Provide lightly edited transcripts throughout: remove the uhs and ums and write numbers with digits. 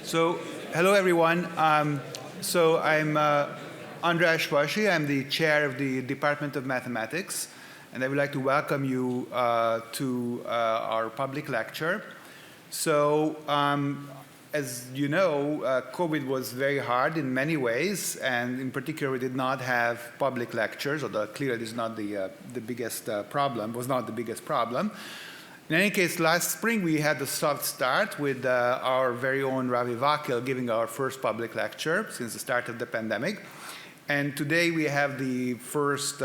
So, hello everyone. So I'm Andreas Schwashi. I'm the chair of the Department of Mathematics, and I would like to welcome you to our public lecture. So, as you know, COVID was very hard in many ways, and in particular, we did not have public lectures, although clearly this is not the biggest problem, was not the biggest problem. In any case, last spring we had a soft start with our very own Ravi Vakil giving our first public lecture since the start of the pandemic. And today we have the first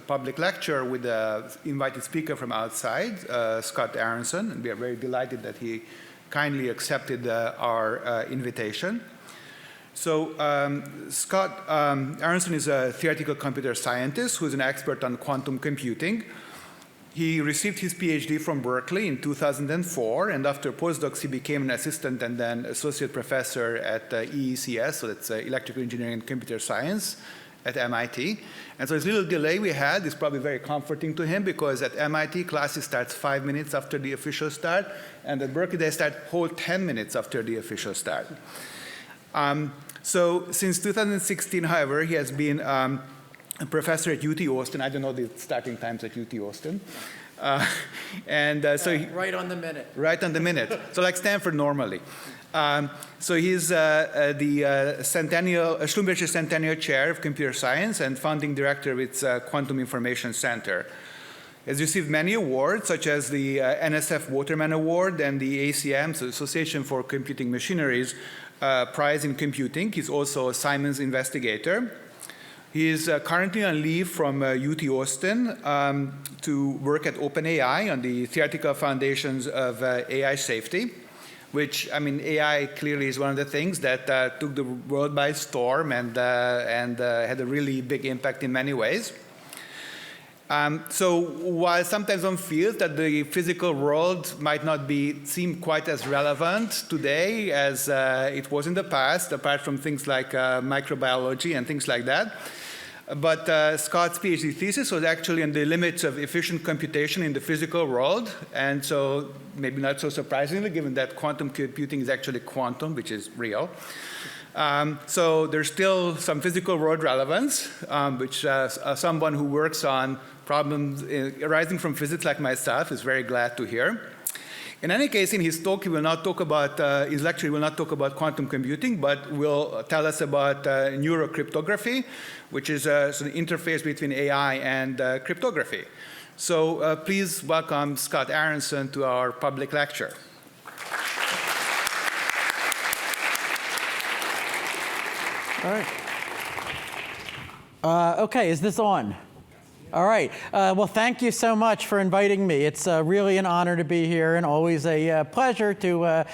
public lecture with an invited speaker from outside, Scott Aaronson, and we are very delighted that he kindly accepted our invitation. So Scott Aaronson is a theoretical computer scientist who is an expert on quantum computing. He received his PhD from Berkeley in 2004, and after postdocs, he became an assistant and then associate professor at EECS, so that's Electrical Engineering and Computer Science at MIT. And so this little delay we had is probably very comforting to him, because at MIT, classes start 5 minutes after the official start, and at Berkeley, they start whole 10 minutes after the official start. So since 2016, however, he has been a professor at UT Austin. I don't know the starting times at UT Austin. So right on the minute. Right on the minute. So like Stanford normally. So he's the Centennial, Schlumberger Centennial Chair of Computer Science and founding director of its Quantum Information Center. He has received many awards, such as the NSF Waterman Award and the ACM, so Association for Computing Machineries, Prize in Computing. He's also a Simons Investigator. He is currently on leave from UT Austin to work at OpenAI on the theoretical foundations of AI safety, which, I mean, AI clearly is one of the things that took the world by storm and had a really big impact in many ways. So while sometimes one feels that the physical world might not seem quite as relevant today as it was in the past, apart from things like microbiology and things like that, but Scott's PhD thesis was actually on the limits of efficient computation in the physical world, and so maybe not so surprisingly, given that quantum computing is actually quantum, which is real. So there's still some physical world relevance, which someone who works on problems arising from physics like myself is very glad to hear. In any case, in his talk, he will not talk about, his lecture, he will not talk about quantum computing, but will tell us about neurocryptography, which is a sort of interface between AI and cryptography. So please welcome Scott Aaronson to our public lecture. All right. Okay, is this on? All right. Well, thank you so much for inviting me. It's really an honor to be here, and always a pleasure to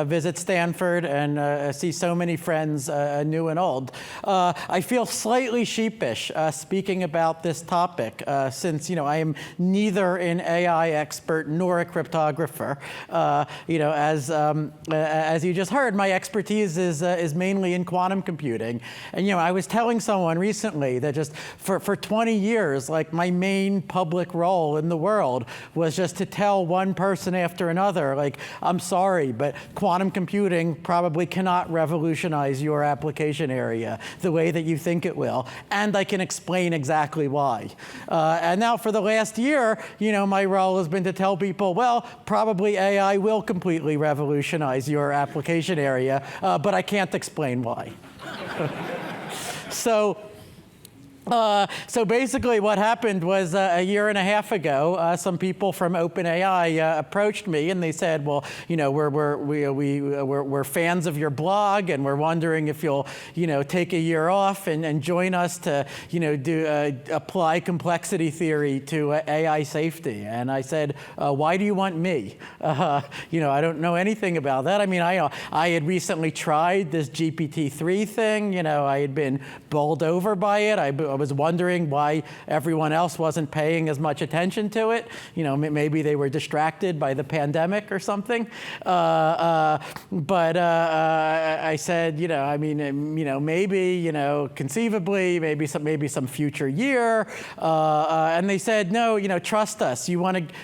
visit Stanford and see so many friends, new and old. I feel slightly sheepish speaking about this topic, since I am neither an AI expert nor a cryptographer. As you just heard, my expertise is mainly in quantum computing. And I was telling someone recently that just for 20 years, like, my main public role in the world was just to tell one person after another, like, I'm sorry, but quantum computing probably cannot revolutionize your application area the way that you think it will, and I can explain exactly why. And now for the last year, my role has been to tell people, well, probably AI will completely revolutionize your application area, but I can't explain why. So basically what happened was a year and a half ago, some people from OpenAI approached me, and they said, well, we're fans of your blog, and we're wondering if you'll take a year off and join us to apply complexity theory to AI safety. And I said, why do you want me? I don't know anything about that. I mean, I had recently tried this GPT-3 thing. I had been bowled over by it. I I was wondering why everyone else wasn't paying as much attention to it. Maybe they were distracted by the pandemic or something. But I said, maybe, conceivably, maybe some future year. And they said, no, trust us.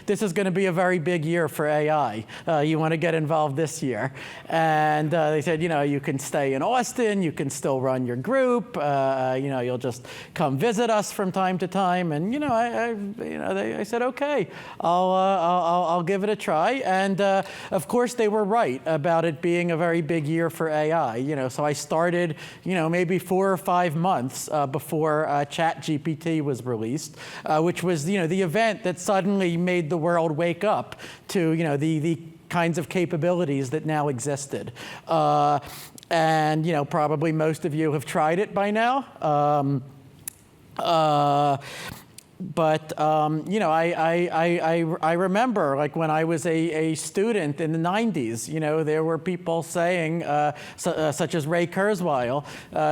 This is going to be a very big year for AI. You want to get involved this year. And they said, you can stay in Austin. You can still run your group. You'll just come visit us from time to time. And I said, okay, I'll give it a try. And of course, they were right about it being a very big year for AI. So I started, maybe 4 or 5 months before ChatGPT was released, which was, the event that suddenly made the world wake up to, the kinds of capabilities that now existed. And, probably most of you have tried it by now. But I remember, like when I was a student in the 90s, there were people saying, such as Ray Kurzweil,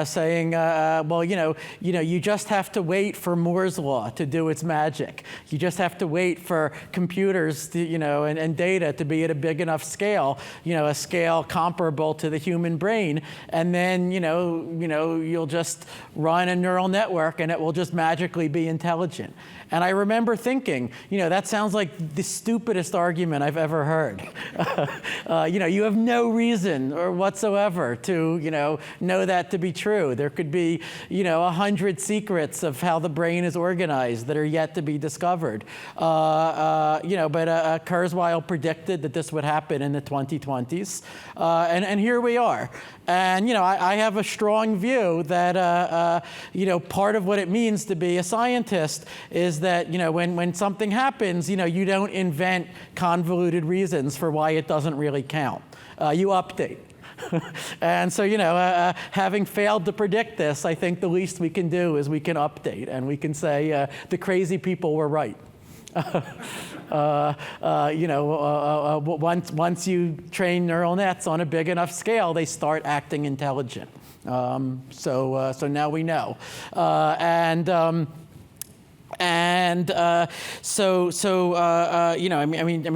saying, well, you just have to wait for Moore's law to do its magic. You just have to wait for computers, to, and data to be at a big enough scale, a scale comparable to the human brain, and then you'll just run a neural network and it will just magically be intelligent. And I remember thinking, that sounds like the stupidest argument I've ever heard. You have no reason or whatsoever to, know that to be true. There could be, 100 secrets of how the brain is organized that are yet to be discovered. But Kurzweil predicted that this would happen in the 2020s, and here we are. And I have a strong view that part of what it means to be a scientist is that when something happens, you don't invent convoluted reasons for why it doesn't really count. You update. And so having failed to predict this, I think the least we can do is we can update and we can say the crazy people were right. Once you train neural nets on a big enough scale, they start acting intelligent. So now we know.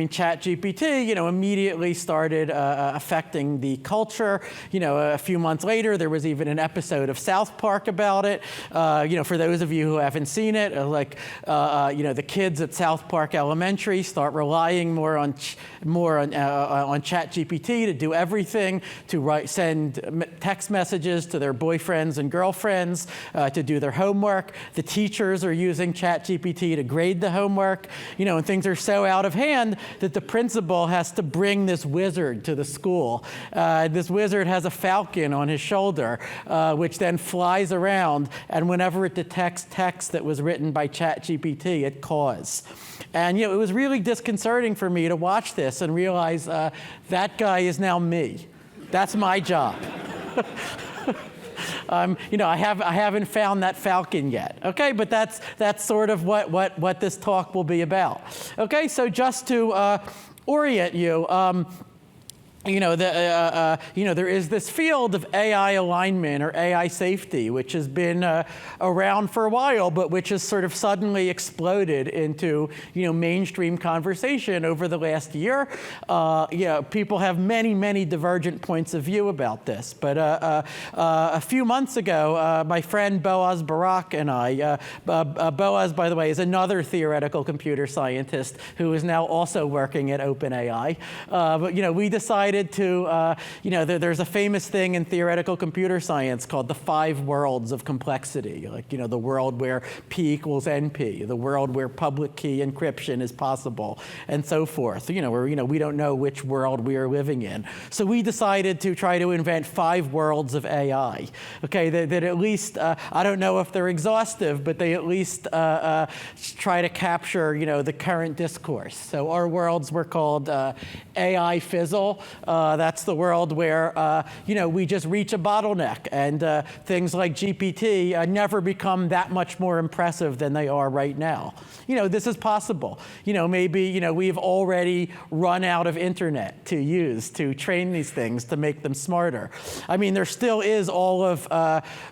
ChatGPT, immediately started affecting the culture. A few months later, there was even an episode of South Park about it. For those of you who haven't seen it, the kids at South Park Elementary start relying more on ChatGPT to do everything, to send text messages to their boyfriends and girlfriends, to do their homework. The teachers are using ChatGPT to grade the homework, and things are so out of hand that the principal has to bring this wizard to the school. This wizard has a falcon on his shoulder, which then flies around, and whenever it detects text that was written by ChatGPT, it caws. And it was really disconcerting for me to watch this and realize that guy is now me. That's my job. I haven't found that falcon yet. Okay, but that's sort of what this talk will be about. Okay, so just to orient you. There is this field of AI alignment or AI safety, which has been around for a while, but which has sort of suddenly exploded into, mainstream conversation over the last year. People have many, many divergent points of view about this. But a few months ago, my friend Boaz Barak and I, Boaz, by the way, is another theoretical computer scientist who is now also working at OpenAI. But we decided to, there's a famous thing in theoretical computer science called the 5 worlds of complexity. Like, the world where P equals NP, the world where public key encryption is possible, and so forth. Where, we don't know which world we are living in. So we decided to try to invent 5 worlds of AI. Okay, that at least, I don't know if they're exhaustive, but they at least try to capture, the current discourse. So our worlds were called AI Fizzle, That's the world where we just reach a bottleneck, and things like GPT never become that much more impressive than they are right now. This is possible. Maybe we've already run out of internet to use to train these things to make them smarter. I mean, there still is all of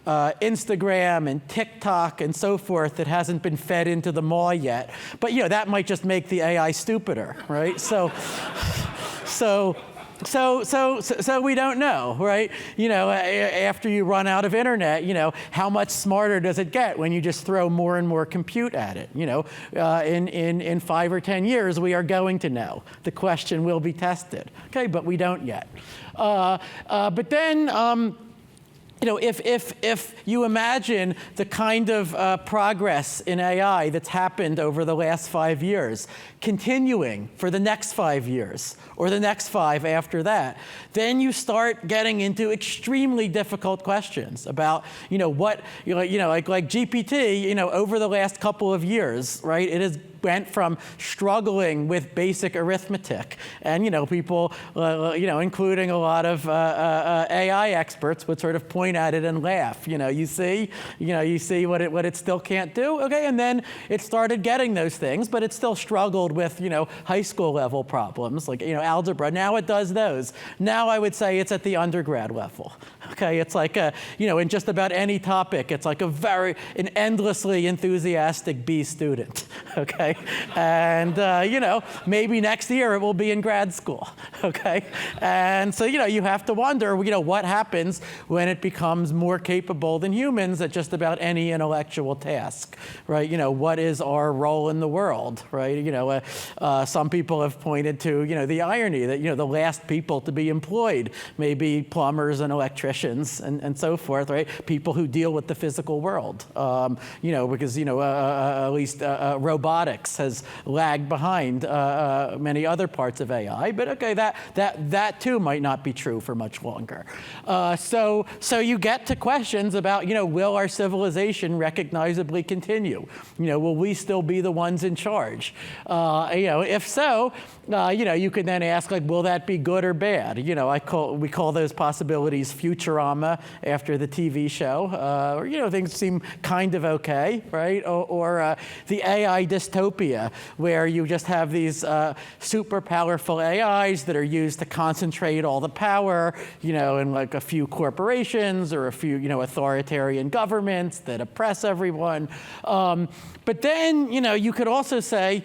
Instagram and TikTok and so forth that hasn't been fed into the maw yet. But that might just make the AI stupider, right? So we don't know, right? After you run out of internet, how much smarter does it get when you just throw more and more compute at it? In 5 or 10 years, we are going to know. The question will be tested, okay? But we don't yet. But then. If you imagine the kind of progress in AI that's happened over the last 5 years, continuing for the next 5 years, or the next 5 after that, then you start getting into extremely difficult questions about, like GPT, over the last couple of years, right? It has went from struggling with basic arithmetic, and people, including a lot of AI experts, would sort of point at it and laugh. You see what it still can't do, okay? And then it started getting those things, but it still struggled with high school level problems like algebra. Now it does those. Now I would say it's at the undergrad level. Okay, it's like in just about any topic, it's like an endlessly enthusiastic B student. Okay, and maybe next year it will be in grad school. Okay, and so you have to wonder what happens when it becomes more capable than humans at just about any intellectual task, right? What is our role in the world, right? Some people have pointed to the irony that the last people to be employed may be plumbers and electricians and so forth, right? People who deal with the physical world, because at least robotics has lagged behind many other parts of AI. But okay, that too might not be true for much longer. So you get to questions about will our civilization recognizably continue? Will we still be the ones in charge? If so, you can then ask will that be good or bad? We call those possibilities Futurama after the TV show, or things seem kind of okay, right? Or the AI dystopia, where you just have these super powerful AIs that are used to concentrate all the power, in like a few corporations or a few, authoritarian governments that oppress everyone. But then, you could also say,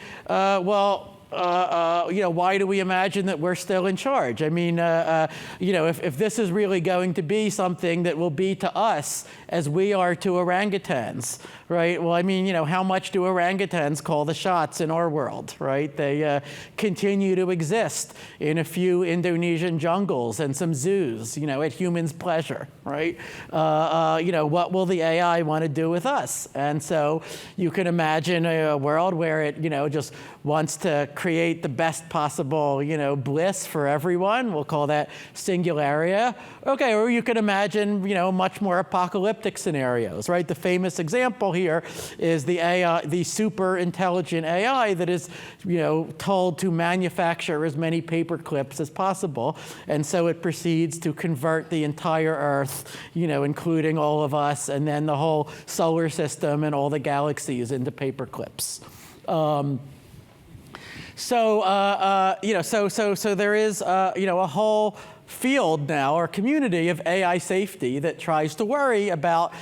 why do we imagine that we're still in charge? I mean, if this is really going to be something that will be to us as we are to orangutans, right? Well, I mean, how much do orangutans call the shots in our world, right? They continue to exist in a few Indonesian jungles and some zoos, at humans' pleasure, right? What will the AI want to do with us? And so you can imagine a world where it, just wants to create the best possible, bliss for everyone. We'll call that singularia. Okay, or you can imagine, much more apocalyptic scenarios, right? The famous example here is the AI, the super intelligent AI that is, told to manufacture as many paper clips as possible, and so it proceeds to convert the entire Earth, including all of us, and then the whole solar system and all the galaxies into paper clips. So there is, a whole field now, or community of AI safety that tries to worry about,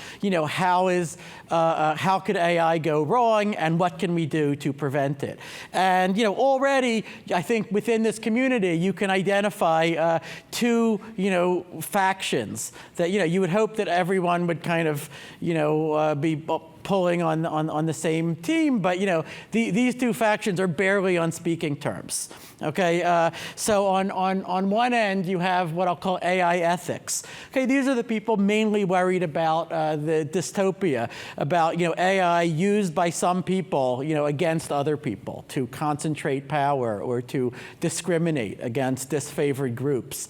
how could AI go wrong and what can we do to prevent it? And, already, I think within this community, you can identify two, factions that, you would hope that everyone would kind of, be pulling on the same team, but these two factions are barely on speaking terms. Okay, so on one end you have what I'll call AI ethics. Okay, these are the people mainly worried about the dystopia, about AI used by some people against other people to concentrate power or to discriminate against disfavored groups,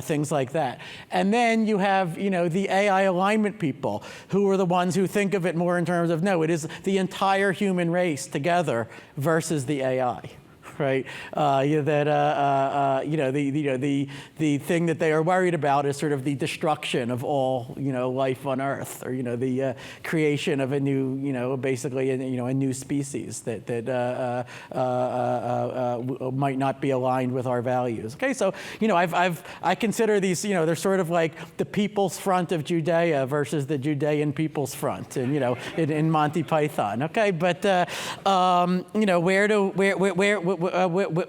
things like that. And then you have the AI alignment people, who are the ones who think of it more in terms of no, it is the entire human race together versus the AI. right? The thing that they are worried about is sort of the destruction of all, life on Earth, or, the creation of a new, basically, a new species that might not be aligned with our values. Okay, so, I consider these, they're sort of like the People's Front of Judea versus the Judean People's Front, and, in Monty Python. Okay, but,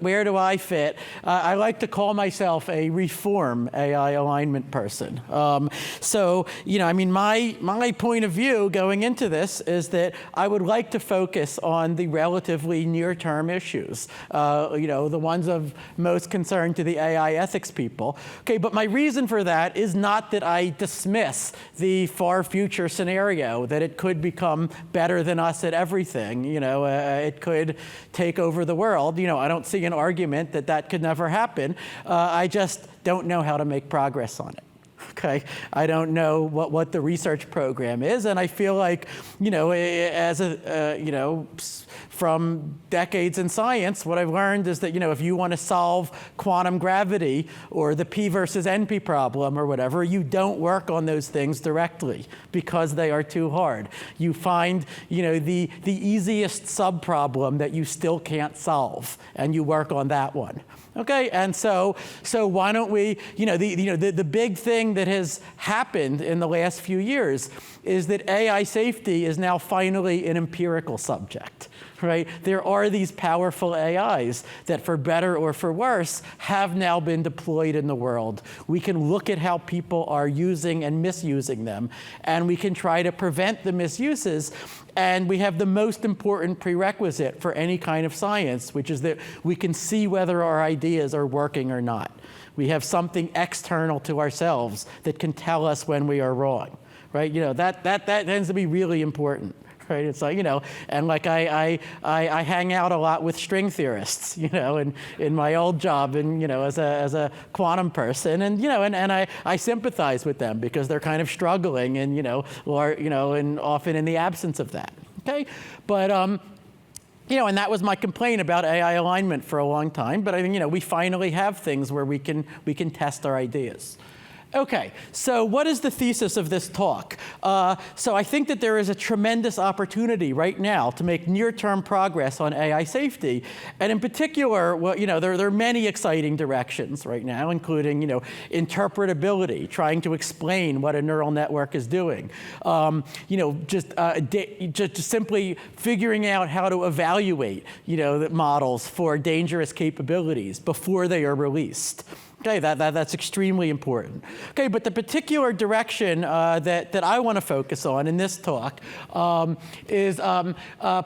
where do I fit? I like to call myself a reform AI alignment person. My point of view going into this is that I would like to focus on the relatively near-term issues, the ones of most concern to the AI ethics people. Okay, but my reason for that is not that I dismiss the far future scenario that it could become better than us at everything. It could take over the world. I don't see an argument that that could never happen. I just don't know how to make progress on it. Okay, I don't know what the research program is, and I feel like, from decades in science, what I've learned is that, if you want to solve quantum gravity or the P versus NP problem or whatever, you don't work on those things directly because they are too hard. You find, the easiest subproblem that you still can't solve, and you work on that one. Okay, and so why don't we, the big thing that has happened in the last few years is that AI safety is now finally an empirical subject. Right? There are these powerful AIs that, for better or for worse, have now been deployed in the world. We can look at how people are using and misusing them, and we can try to prevent the misuses. And we have the most important prerequisite for any kind of science, which is that we can see whether our ideas are working or not. We have something external to ourselves that can tell us when we are wrong. Right? That tends to be really important. Right? It's like, and like I hang out a lot with string theorists, in my old job, and, as a quantum person, and, and I sympathize with them because they're kind of struggling, and, and often in the absence of that. Okay, but and that was my complaint about AI alignment for a long time. But I think, we finally have things where we can test our ideas. Okay, so what is the thesis of this talk? So I think that there is a tremendous opportunity right now to make near-term progress on AI safety. And in particular, there are many exciting directions right now, including, interpretability, trying to explain what a neural network is doing. Just simply figuring out how to evaluate, the models for dangerous capabilities before they are released. Okay, that's extremely important. Okay, but the particular direction that I want to focus on in this talk is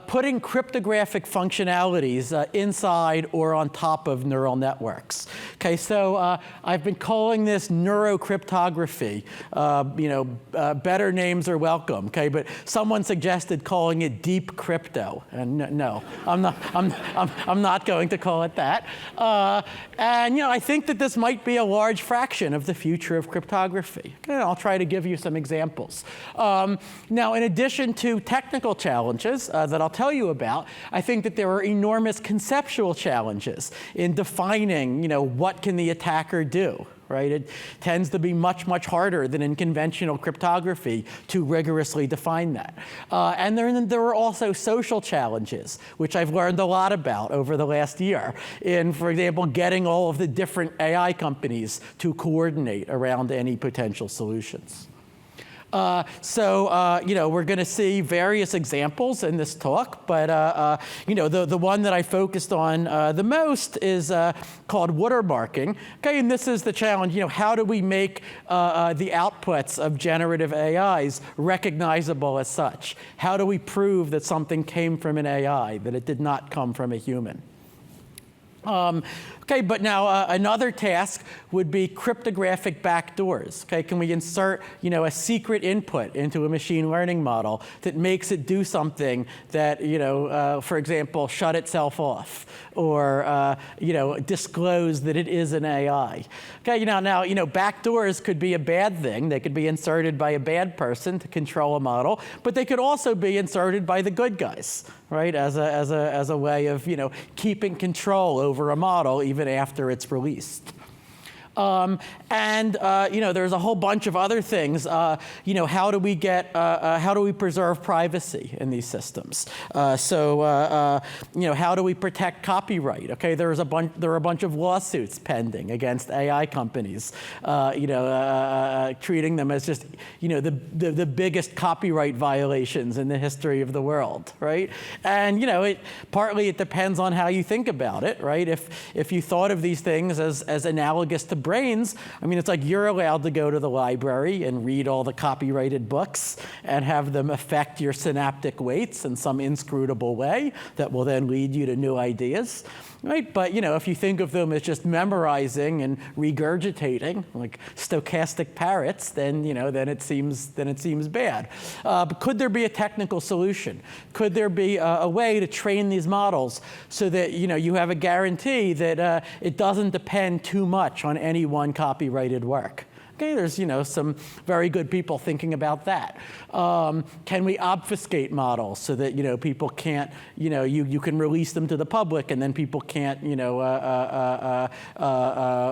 putting cryptographic functionalities inside or on top of neural networks. Okay, so I've been calling this neurocryptography. Better names are welcome. Okay, but someone suggested calling it deep crypto, and no, I'm not going to call it that. And I think that this might be a large fraction of the future of cryptography. And I'll try to give you some examples. Now, in addition to technical challenges that I'll tell you about, I think that there are enormous conceptual challenges in defining, what can the attacker do. Right? It tends to be much, much harder than in conventional cryptography to rigorously define that. And there are also social challenges, which I've learned a lot about over the last year in, for example, getting all of the different AI companies to coordinate around any potential solutions. We're going to see various examples in this talk, but the one that I focused on the most is called watermarking. Okay, and this is the challenge. How do we make the outputs of generative AIs recognizable as such? How do we prove that something came from an AI, that it did not come from a human? Okay, but now another task would be cryptographic backdoors. Okay, can we insert, a secret input into a machine learning model that makes it do something that, for example, shut itself off, or disclose that it is an AI. Okay, now backdoors could be a bad thing. They could be inserted by a bad person to control a model, but they could also be inserted by the good guys. right, as a way of, keeping control over a model even after it's released. There's a whole bunch of other things. How do we preserve privacy in these systems? How do we protect copyright? Okay, there are a bunch of lawsuits pending against AI companies, treating them as just, the biggest copyright violations in the history of the world, right? And partly it depends on how you think about it, right? If you thought of these things as analogous to brains, it's like you're allowed to go to the library and read all the copyrighted books and have them affect your synaptic weights in some inscrutable way that will then lead you to new ideas, right? But if you think of them as just memorizing and regurgitating like stochastic parrots, then it seems bad. But could there be a technical solution? Could there be a way to train these models so that you have a guarantee that it doesn't depend too much on any one copyrighted work? Okay, there's some very good people thinking about that. Can we obfuscate models so that people can't you can release them to the public and then people can't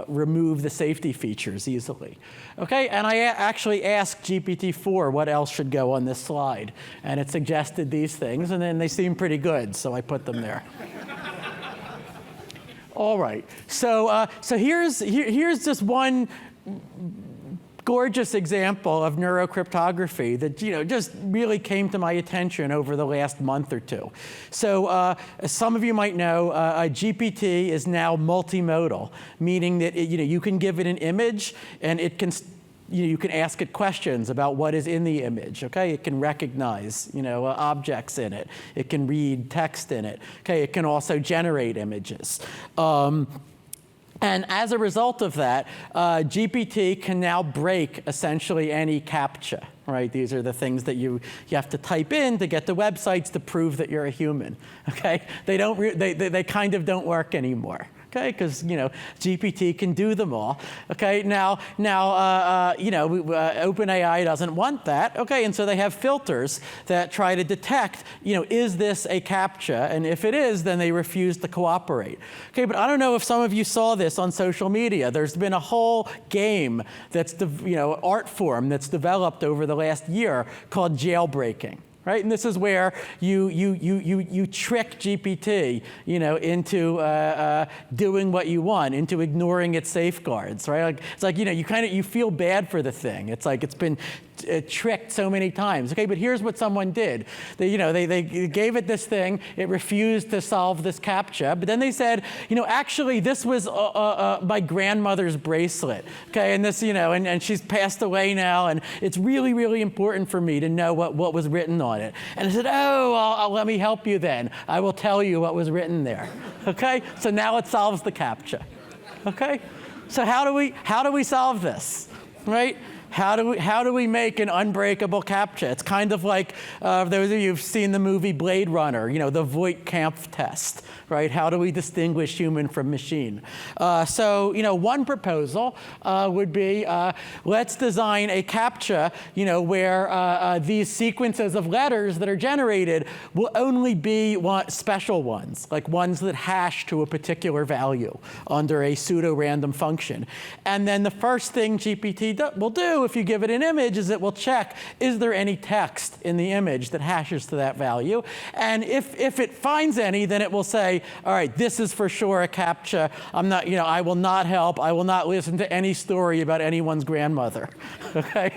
remove the safety features easily? Okay, and I actually asked GPT-4 what else should go on this slide, and it suggested these things, and then they seem pretty good, so I put them there. All right, so here's just one gorgeous example of neurocryptography that just really came to my attention over the last month or two. So as some of you might know, GPT is now multimodal, meaning that you can give it an image and it can you can ask it questions about what is in the image. Okay, it can recognize objects in it. It can read text in it. Okay, it can also generate images. And as a result of that, GPT can now break essentially any CAPTCHA, right? These are the things that you have to type in to get to websites to prove that you're a human, okay? They kind of don't work anymore. Okay, because GPT can do them all. Okay, now OpenAI doesn't want that. Okay, and so they have filters that try to detect, is this a CAPTCHA? And if it is, then they refuse to cooperate. Okay, but I don't know if some of you saw this on social media. There's been a whole game that's art form that's developed over the last year called jailbreaking. Right, and this is where you trick GPT, into doing what you want, into ignoring its safeguards. Right, it's like you feel bad for the thing. It's like it's been tricked so many times. Okay, but here's what someone did. They gave it this thing. It refused to solve this CAPTCHA, but then they said, actually this was my grandmother's bracelet. Okay, and this, and she's passed away now, and it's really, really important for me to know what was written on it. And I said, let me help you then. I will tell you what was written there. Okay, so now it solves the CAPTCHA. Okay, so how do we solve this, right? How do we make an unbreakable CAPTCHA? It's kind of like those of you who've seen the movie Blade Runner, the Voight-Kampff test, right? How do we distinguish human from machine? So one proposal would be let's design a CAPTCHA, where these sequences of letters that are generated will only be special ones, like ones that hash to a particular value under a pseudo-random function. And then the first thing GPT will do if you give it an image is it will check, is there any text in the image that hashes to that value? And if it finds any, then it will say, all right, this is for sure a CAPTCHA. I'm not, I will not help. I will not listen to any story about anyone's grandmother. Okay?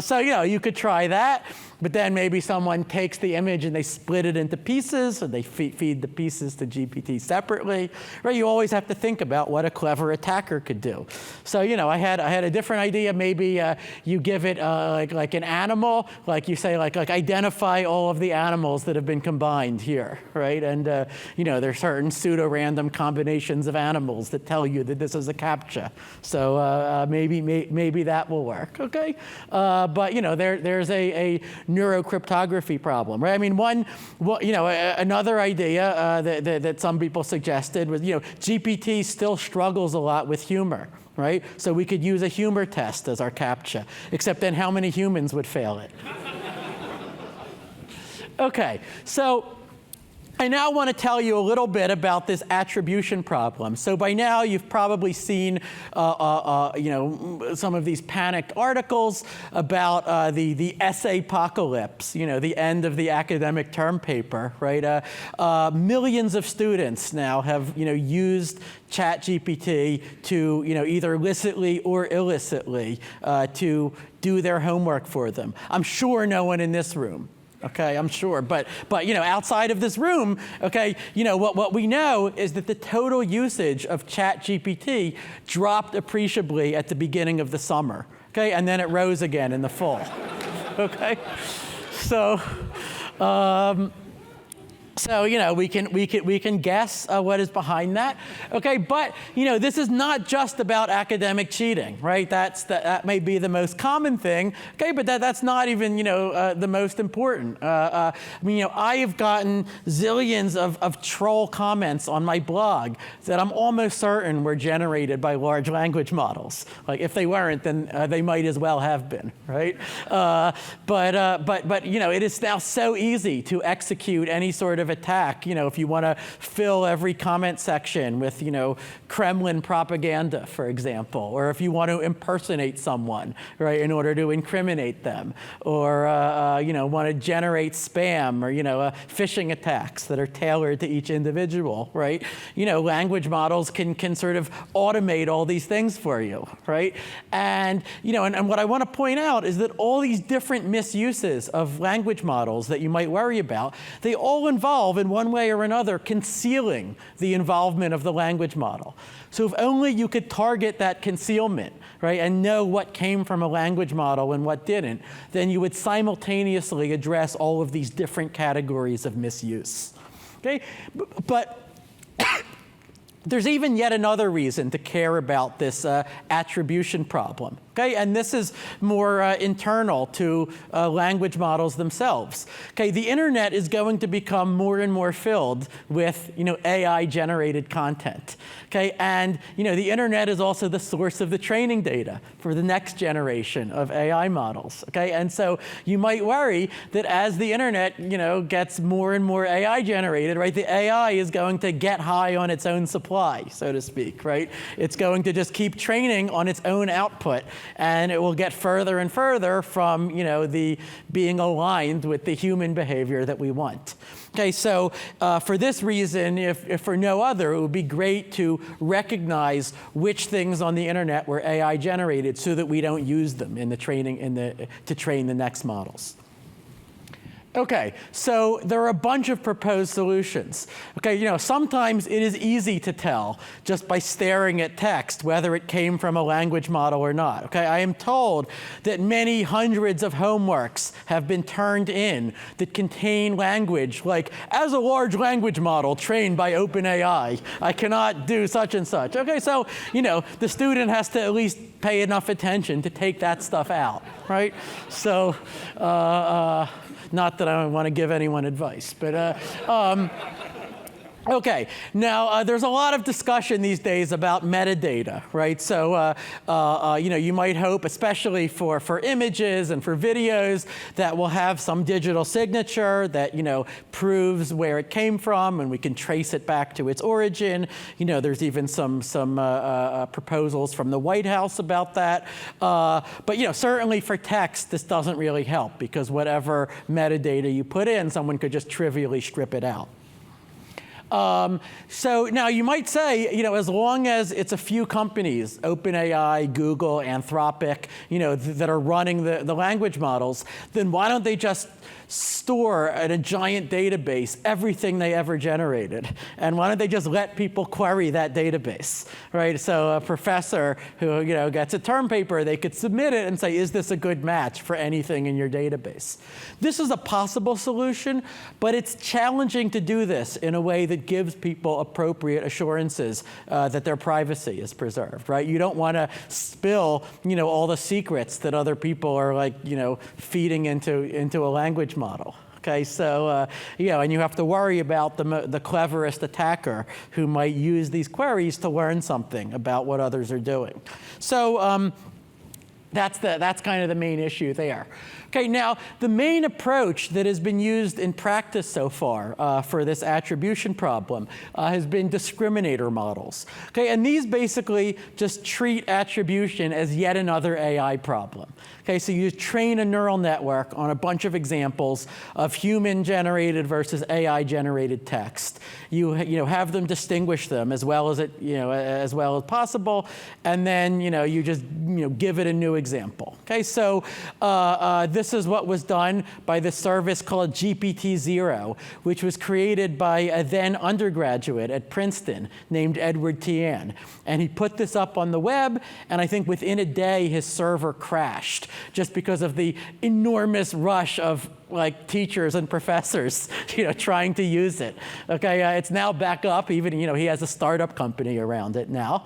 So, you could try that. But then maybe someone takes the image and they split it into pieces, or they feed the pieces to GPT separately. Right? You always have to think about what a clever attacker could do. So I had a different idea. Maybe you give it like an animal, like you say like identify all of the animals that have been combined here, right? And there's certain pseudo-random combinations of animals that tell you that this is a CAPTCHA. So maybe that will work. Okay, but there's a neurocryptography problem, right? I mean, another idea that some people suggested was, GPT still struggles a lot with humor, right? So we could use a humor test as our CAPTCHA, except then how many humans would fail it? Okay, so I now want to tell you a little bit about this attribution problem. So by now you've probably seen some of these panicked articles about the essay apocalypse, the end of the academic term paper, right? Millions of students now have used ChatGPT to either licitly or illicitly to do their homework for them. I'm sure no one in this room. Okay, I'm sure, but outside of this room, okay, what we know is that the total usage of ChatGPT dropped appreciably at the beginning of the summer, okay, and then it rose again in the fall, okay, so. So we can guess what is behind that, okay? But this is not just about academic cheating, right? That may be the most common thing, okay? But that's not even the most important. I have gotten zillions of troll comments on my blog that I'm almost certain were generated by large language models. Like if they weren't, then they might as well have been, right? But it is now so easy to execute any sort of attack, if you want to fill every comment section with, Kremlin propaganda, for example, or if you want to impersonate someone, right, in order to incriminate them, or, want to generate spam or, phishing attacks that are tailored to each individual, right? Language models can sort of automate all these things for you, right? And, and what I want to point out is that all these different misuses of language models that you might worry about, they all involve in one way or another concealing the involvement of the language model. So if only you could target that concealment, right, and know what came from a language model and what didn't, then you would simultaneously address all of these different categories of misuse. Okay? But there's even yet another reason to care about this attribution problem. Okay, and this is more internal to language models themselves. Okay, the internet is going to become more and more filled with AI-generated content. Okay, and the internet is also the source of the training data for the next generation of AI models. Okay, and so you might worry that as the internet gets more and more AI generated, right, the AI is going to get high on its own supply, so to speak. Right, it's going to just keep training on its own output. And it will get further and further from the being aligned with the human behavior that we want. Okay, so for this reason, if for no other, it would be great to recognize which things on the internet were AI generated so that we don't use them in the training to train the next models. Okay, so there are a bunch of proposed solutions. Okay, sometimes it is easy to tell just by staring at text whether it came from a language model or not. Okay, I am told that many hundreds of homeworks have been turned in that contain language like, as a large language model trained by OpenAI, I cannot do such and such. Okay, so, the student has to at least pay enough attention to take that stuff out, right? So, not that I want to give anyone advice, but okay, now there's a lot of discussion these days about metadata, right? So, you might hope, especially for images and for videos, that we'll have some digital signature that, proves where it came from and we can trace it back to its origin. There's even some proposals from the White House about that. But, certainly for text, this doesn't really help because whatever metadata you put in, someone could just trivially strip it out. So now you might say, as long as it's a few companies, OpenAI, Google, Anthropic, that are running the language models, then why don't they just store in a giant database everything they ever generated? And why don't they just let people query that database, right? So a professor who gets a term paper, they could submit it and say, is this a good match for anything in your database? This is a possible solution, but it's challenging to do this in a way that gives people appropriate assurances that their privacy is preserved, right? You don't want to spill, all the secrets that other people are feeding into a language model. Okay, so and you have to worry about the cleverest attacker who might use these queries to learn something about what others are doing. So That's kind of the main issue there. Okay, now the main approach that has been used in practice so far for this attribution problem has been discriminator models. Okay, and these basically just treat attribution as yet another AI problem. Okay, so you train a neural network on a bunch of examples of human-generated versus AI-generated text. You have them distinguish them as well as as well as possible, and then you just give it a new example. Okay, so this is what was done by this service called GPT-0, which was created by a then undergraduate at Princeton named Edward Tian. And he put this up on the web, and I think within a day his server crashed just because of the enormous rush of teachers and professors, trying to use it. Okay, it's now back up. Even he has a startup company around it now.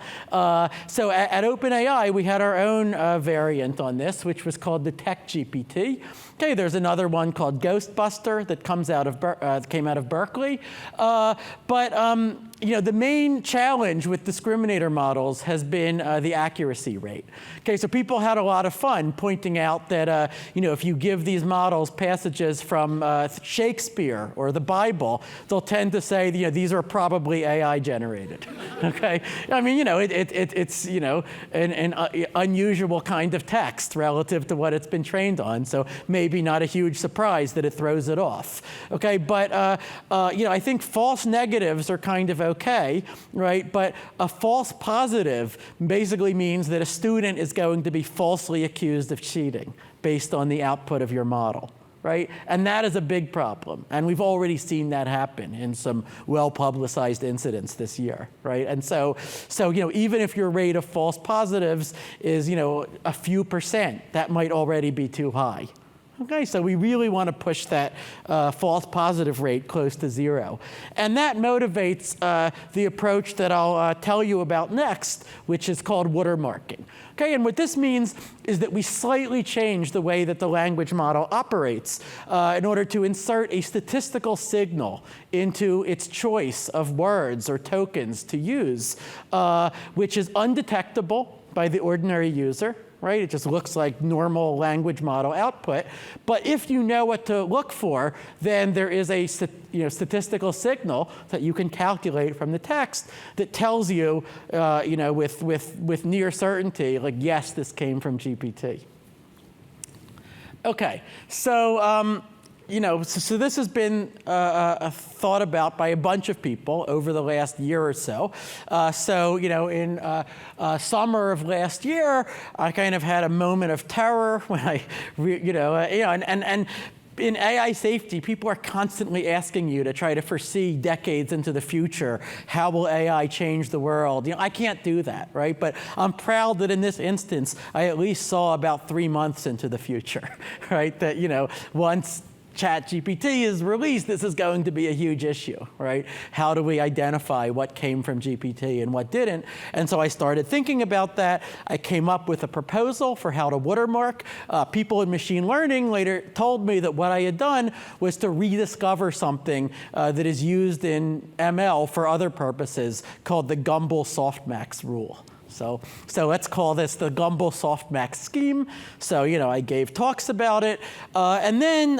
So at OpenAI, we had our own variant on this, which was called the Tech GPT. Okay, there's another one called Ghostbuster that came out of Berkeley. The main challenge with discriminator models has been the accuracy rate. Okay, so people had a lot of fun pointing out that if you give these models passages from Shakespeare or the Bible, they'll tend to say these are probably AI generated. Okay, I mean it's an unusual kind of text relative to what it's been trained on, so maybe not a huge surprise that it throws it off. Okay, but I think false negatives are kind of okay, right? But a false positive basically means that a student is going to be falsely accused of cheating based on the output of your model, right? And that is a big problem. And we've already seen that happen in some well-publicized incidents this year, right? And so even if your rate of false positives is, a few percent, that might already be too high. Okay, so we really want to push that false positive rate close to 0. And that motivates the approach that I'll tell you about next, which is called watermarking. Okay, and what this means is that we slightly change the way that the language model operates in order to insert a statistical signal into its choice of words or tokens to use, which is undetectable by the ordinary user. Right? It just looks like normal language model output. But if you know what to look for, then there is a statistical signal that you can calculate from the text that tells you, with near certainty, yes, this came from GPT. Okay, so so this has been thought about by a bunch of people over the last year or so. In summer of last year, I kind of had a moment of terror when I, and in AI safety, people are constantly asking you to try to foresee decades into the future. How will AI change the world? I can't do that, right? But I'm proud that in this instance, I at least saw about 3 months into the future, right? That, once ChatGPT is released, this is going to be a huge issue, right? How do we identify what came from GPT and what didn't? And so I started thinking about that. I came up with a proposal for how to watermark. People in machine learning later told me that what I had done was to rediscover something that is used in ML for other purposes called the Gumbel softmax rule. So let's call this the Gumbel softmax scheme. So, I gave talks about it. And then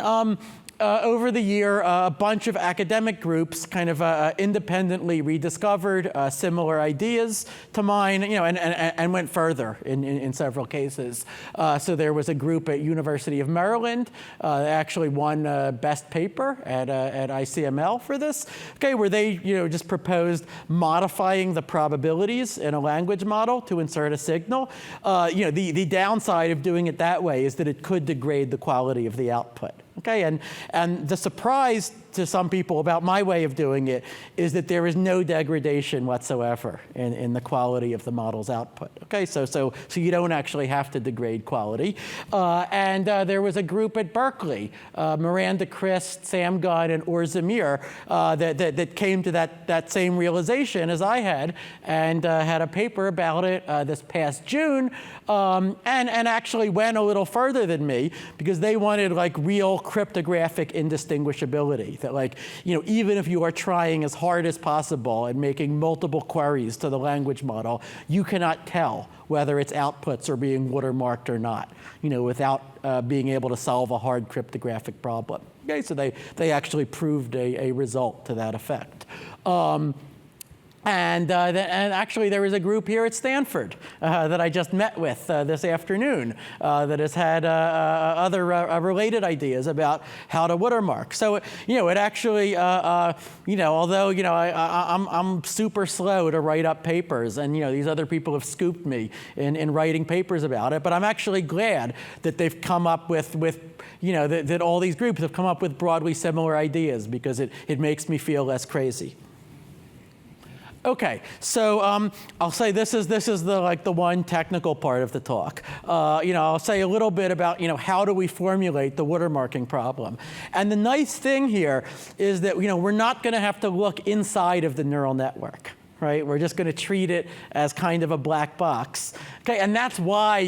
over the year, a bunch of academic groups kind of independently rediscovered similar ideas to mine, and went further in several cases. So there was a group at University of Maryland that actually won best paper at ICML for this, okay, where they just proposed modifying the probabilities in a language model to insert a signal. The downside of doing it that way is that it could degrade the quality of the output. Okay, and the surprise to some people about my way of doing it is that there is no degradation whatsoever in the quality of the model's output. Okay, so you don't actually have to degrade quality. And there was a group at Berkeley, Miranda Christ, Sam Gunn, and Or Zamir, that came to that same realization as I had, and had a paper about it this past June, and actually went a little further than me because they wanted real cryptographic indistinguishability. that, like, even if you are trying as hard as possible and making multiple queries to the language model, you cannot tell whether its outputs are being watermarked or not, without being able to solve a hard cryptographic problem. Okay, so they actually proved a result to that effect. And actually, there is a group here at Stanford that I just met with this afternoon that has had other related ideas about how to watermark. So, it actually, although, I'm super slow to write up papers, and, these other people have scooped me in writing papers about it, but I'm actually glad that they've come up with that all these groups have come up with broadly similar ideas, because it makes me feel less crazy. Okay, so I'll say this is the one technical part of the talk. I'll say a little bit about how do we formulate the watermarking problem. And the nice thing here is that we're not going to have to look inside of the neural network. Right, we're just going to treat it as kind of a black box. Okay, and that's why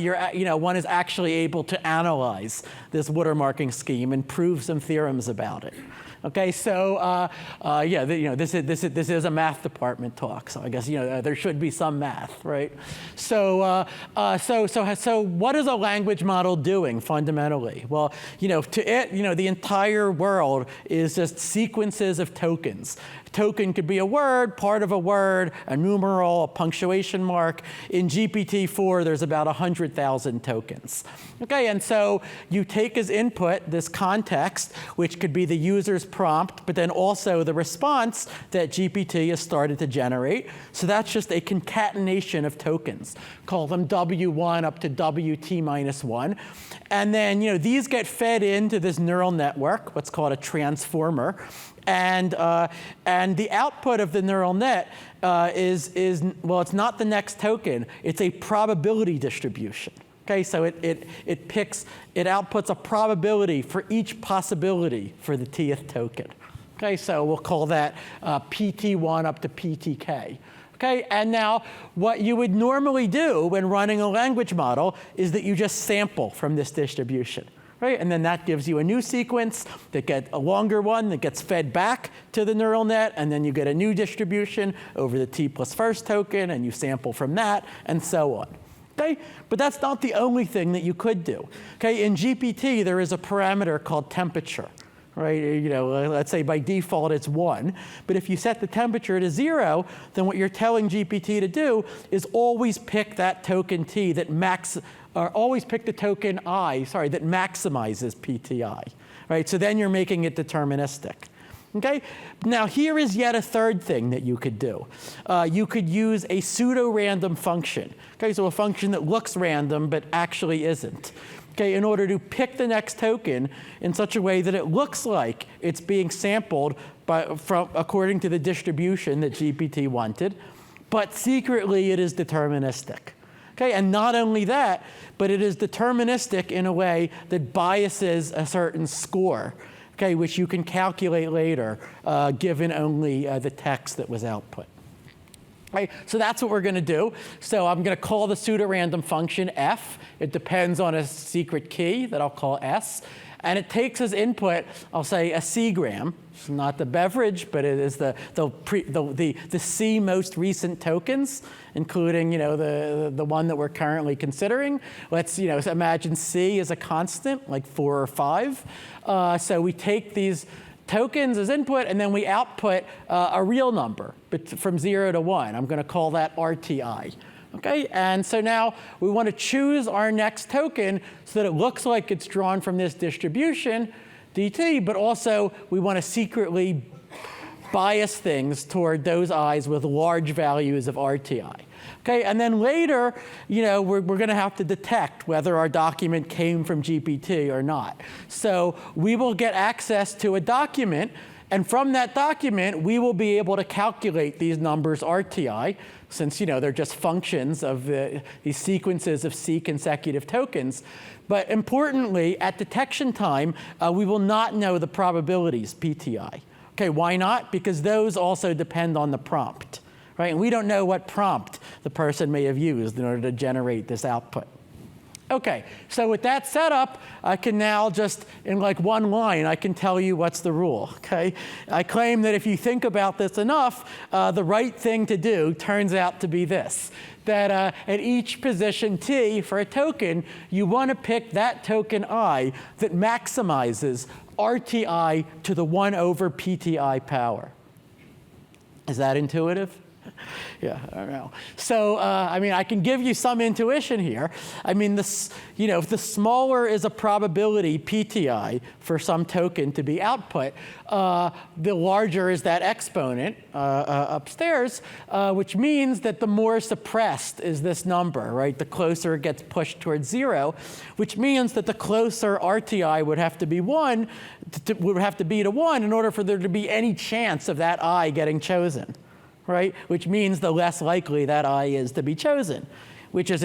one is actually able to analyze this watermarking scheme and prove some theorems about it. Okay, so this is a math department talk, so I guess there should be some math, right? So what is a language model doing fundamentally? Well, to it, the entire world is just sequences of tokens. Token could be a word, part of a word, a numeral, a punctuation mark. In GPT-4, there's about 100,000 tokens. Okay, and so you take as input this context, which could be the user's prompt, but then also the response that GPT has started to generate. So that's just a concatenation of tokens. Call them W1 up to WT minus 1. And then these get fed into this neural network, what's called a transformer. And the output of the neural net is it's not the next token, it's a probability distribution. Okay, so it outputs a probability for each possibility for the tth token. Okay, so we'll call that PT1 up to PTK. Okay, and now what you would normally do when running a language model is that you just sample from this distribution. Right? And then that gives you a new sequence that gets a longer one that gets fed back to the neural net, and then you get a new distribution over the t plus first token, and you sample from that, and so on. Okay? But that's not the only thing that you could do. Okay? In GPT, there is a parameter called temperature. Right? Let's say by default it's 1. But if you set the temperature to 0, then what you're telling GPT to do is always pick that token t that always pick the token I, that maximizes PTI. Right? So then you're making it deterministic. Okay? Now here is yet a third thing that you could do. You could use a pseudo-random function. Okay? So a function that looks random but actually isn't. Okay, in order to pick the next token in such a way that it looks like it's being sampled according to the distribution that GPT wanted, but secretly it is deterministic. Okay, and not only that, but it is deterministic in a way that biases a certain score, okay, which you can calculate later, given only the text that was output. Right, so that's what we're going to do. So I'm going to call the pseudo-random function f. It depends on a secret key that I'll call s. And it takes as input, I'll say, a C-gram. It's not the beverage, but it is the C most recent tokens, including the one that we're currently considering. Let's imagine C is a constant, like 4 or 5. So we take these tokens as input, and then we output a real number from 0 to 1. I'm going to call that RTI. Okay, and so now we want to choose our next token so that it looks like it's drawn from this distribution, DT, but also we want to secretly bias things toward those I's with large values of RTI. Okay, and then later, we're going to have to detect whether our document came from GPT or not. So we will get access to a document, and from that document, we will be able to calculate these numbers RTI, since they're just functions of these sequences of C consecutive tokens. But importantly, at detection time, we will not know the probabilities PTI. Okay, why not? Because those also depend on the prompt. Right? And we don't know what prompt the person may have used in order to generate this output. Okay, so with that setup, I can now just, in like one line, I can tell you what's the rule, okay? I claim that if you think about this enough, the right thing to do turns out to be this, that at each position t for a token, you want to pick that token I that maximizes RTI to the 1 over PTI power. Is that intuitive? Yeah, I don't know. So, I mean, I can give you some intuition here. I mean, this, if the smaller is a probability PTI for some token to be output, the larger is that exponent upstairs, which means that the more suppressed is this number, right? The closer it gets pushed towards 0, which means that the closer RTI would have to be 1, would have to be to 1 in order for there to be any chance of that I getting chosen. Right? Which means the less likely that I is to be chosen, which is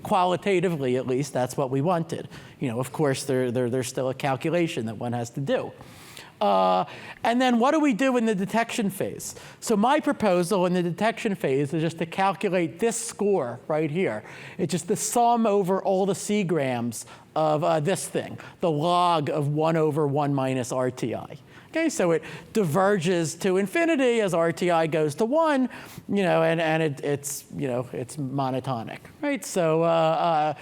qualitatively, at least, that's what we wanted. Of course, there's still a calculation that one has to do. And then what do we do in the detection phase? So my proposal in the detection phase is just to calculate this score right here. It's just the sum over all the C-grams of this thing, the log of 1 over 1 minus RTI. Okay, so it diverges to infinity as RTI goes to 1, and it's monotonic, right? So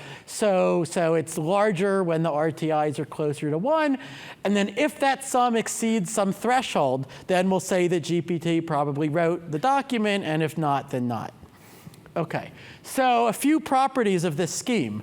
it's larger when the RTIs are closer to 1, and then if that sum exceeds some threshold, then we'll say that GPT probably wrote the document, and if not, then not. Okay, so a few properties of this scheme.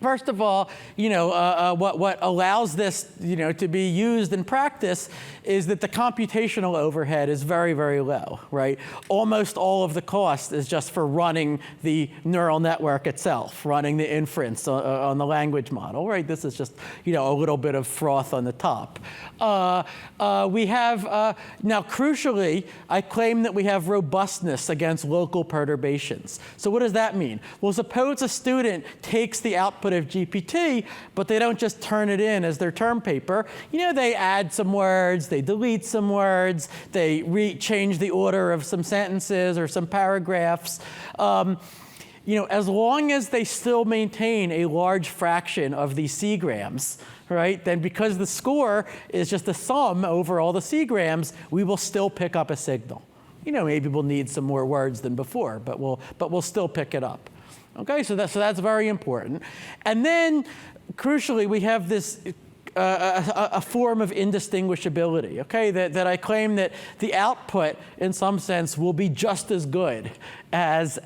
First of all, what allows this, to be used in practice is that the computational overhead is very, very low, right? Almost all of the cost is just for running the neural network itself, running the inference on the language model, right? This is just, a little bit of froth on the top. We have, now crucially, I claim that we have robustness against local perturbations. So what does that mean? Well, suppose a student takes the output of GPT, but they don't just turn it in as their term paper. They add some words, they delete some words, they change the order of some sentences or some paragraphs. As long as they still maintain a large fraction of these C-grams, right, then because the score is just the sum over all the C-grams, we will still pick up a signal. Maybe we'll need some more words than before, but we'll still pick it up. Okay, so that's very important. And then, crucially, we have this a form of indistinguishability, okay, that I claim that the output, in some sense, will be just as good as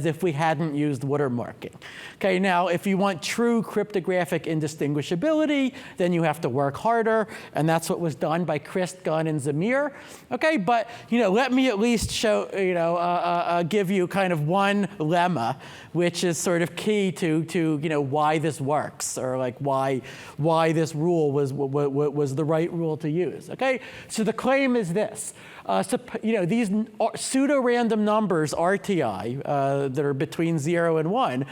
if we hadn't used watermarking. Okay, now, if you want true cryptographic indistinguishability, then you have to work harder, and that's what was done by Christ, Gunn, and Zamir. Okay, but let me at least show, give you kind of one lemma, which is sort of key to why this works, or like why this rule was the right rule to use. Okay, so the claim is this. These pseudo-random numbers, RTI, that are between 0 and 1,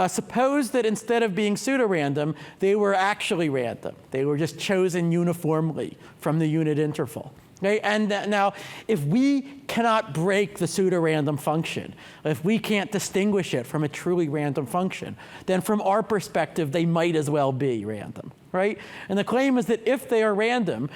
suppose that instead of being pseudo-random, they were actually random. They were just chosen uniformly from the unit interval. Okay? And now, if we cannot break the pseudo-random function, if we can't distinguish it from a truly random function, then from our perspective, they might as well be random. Right? And the claim is that if they were random,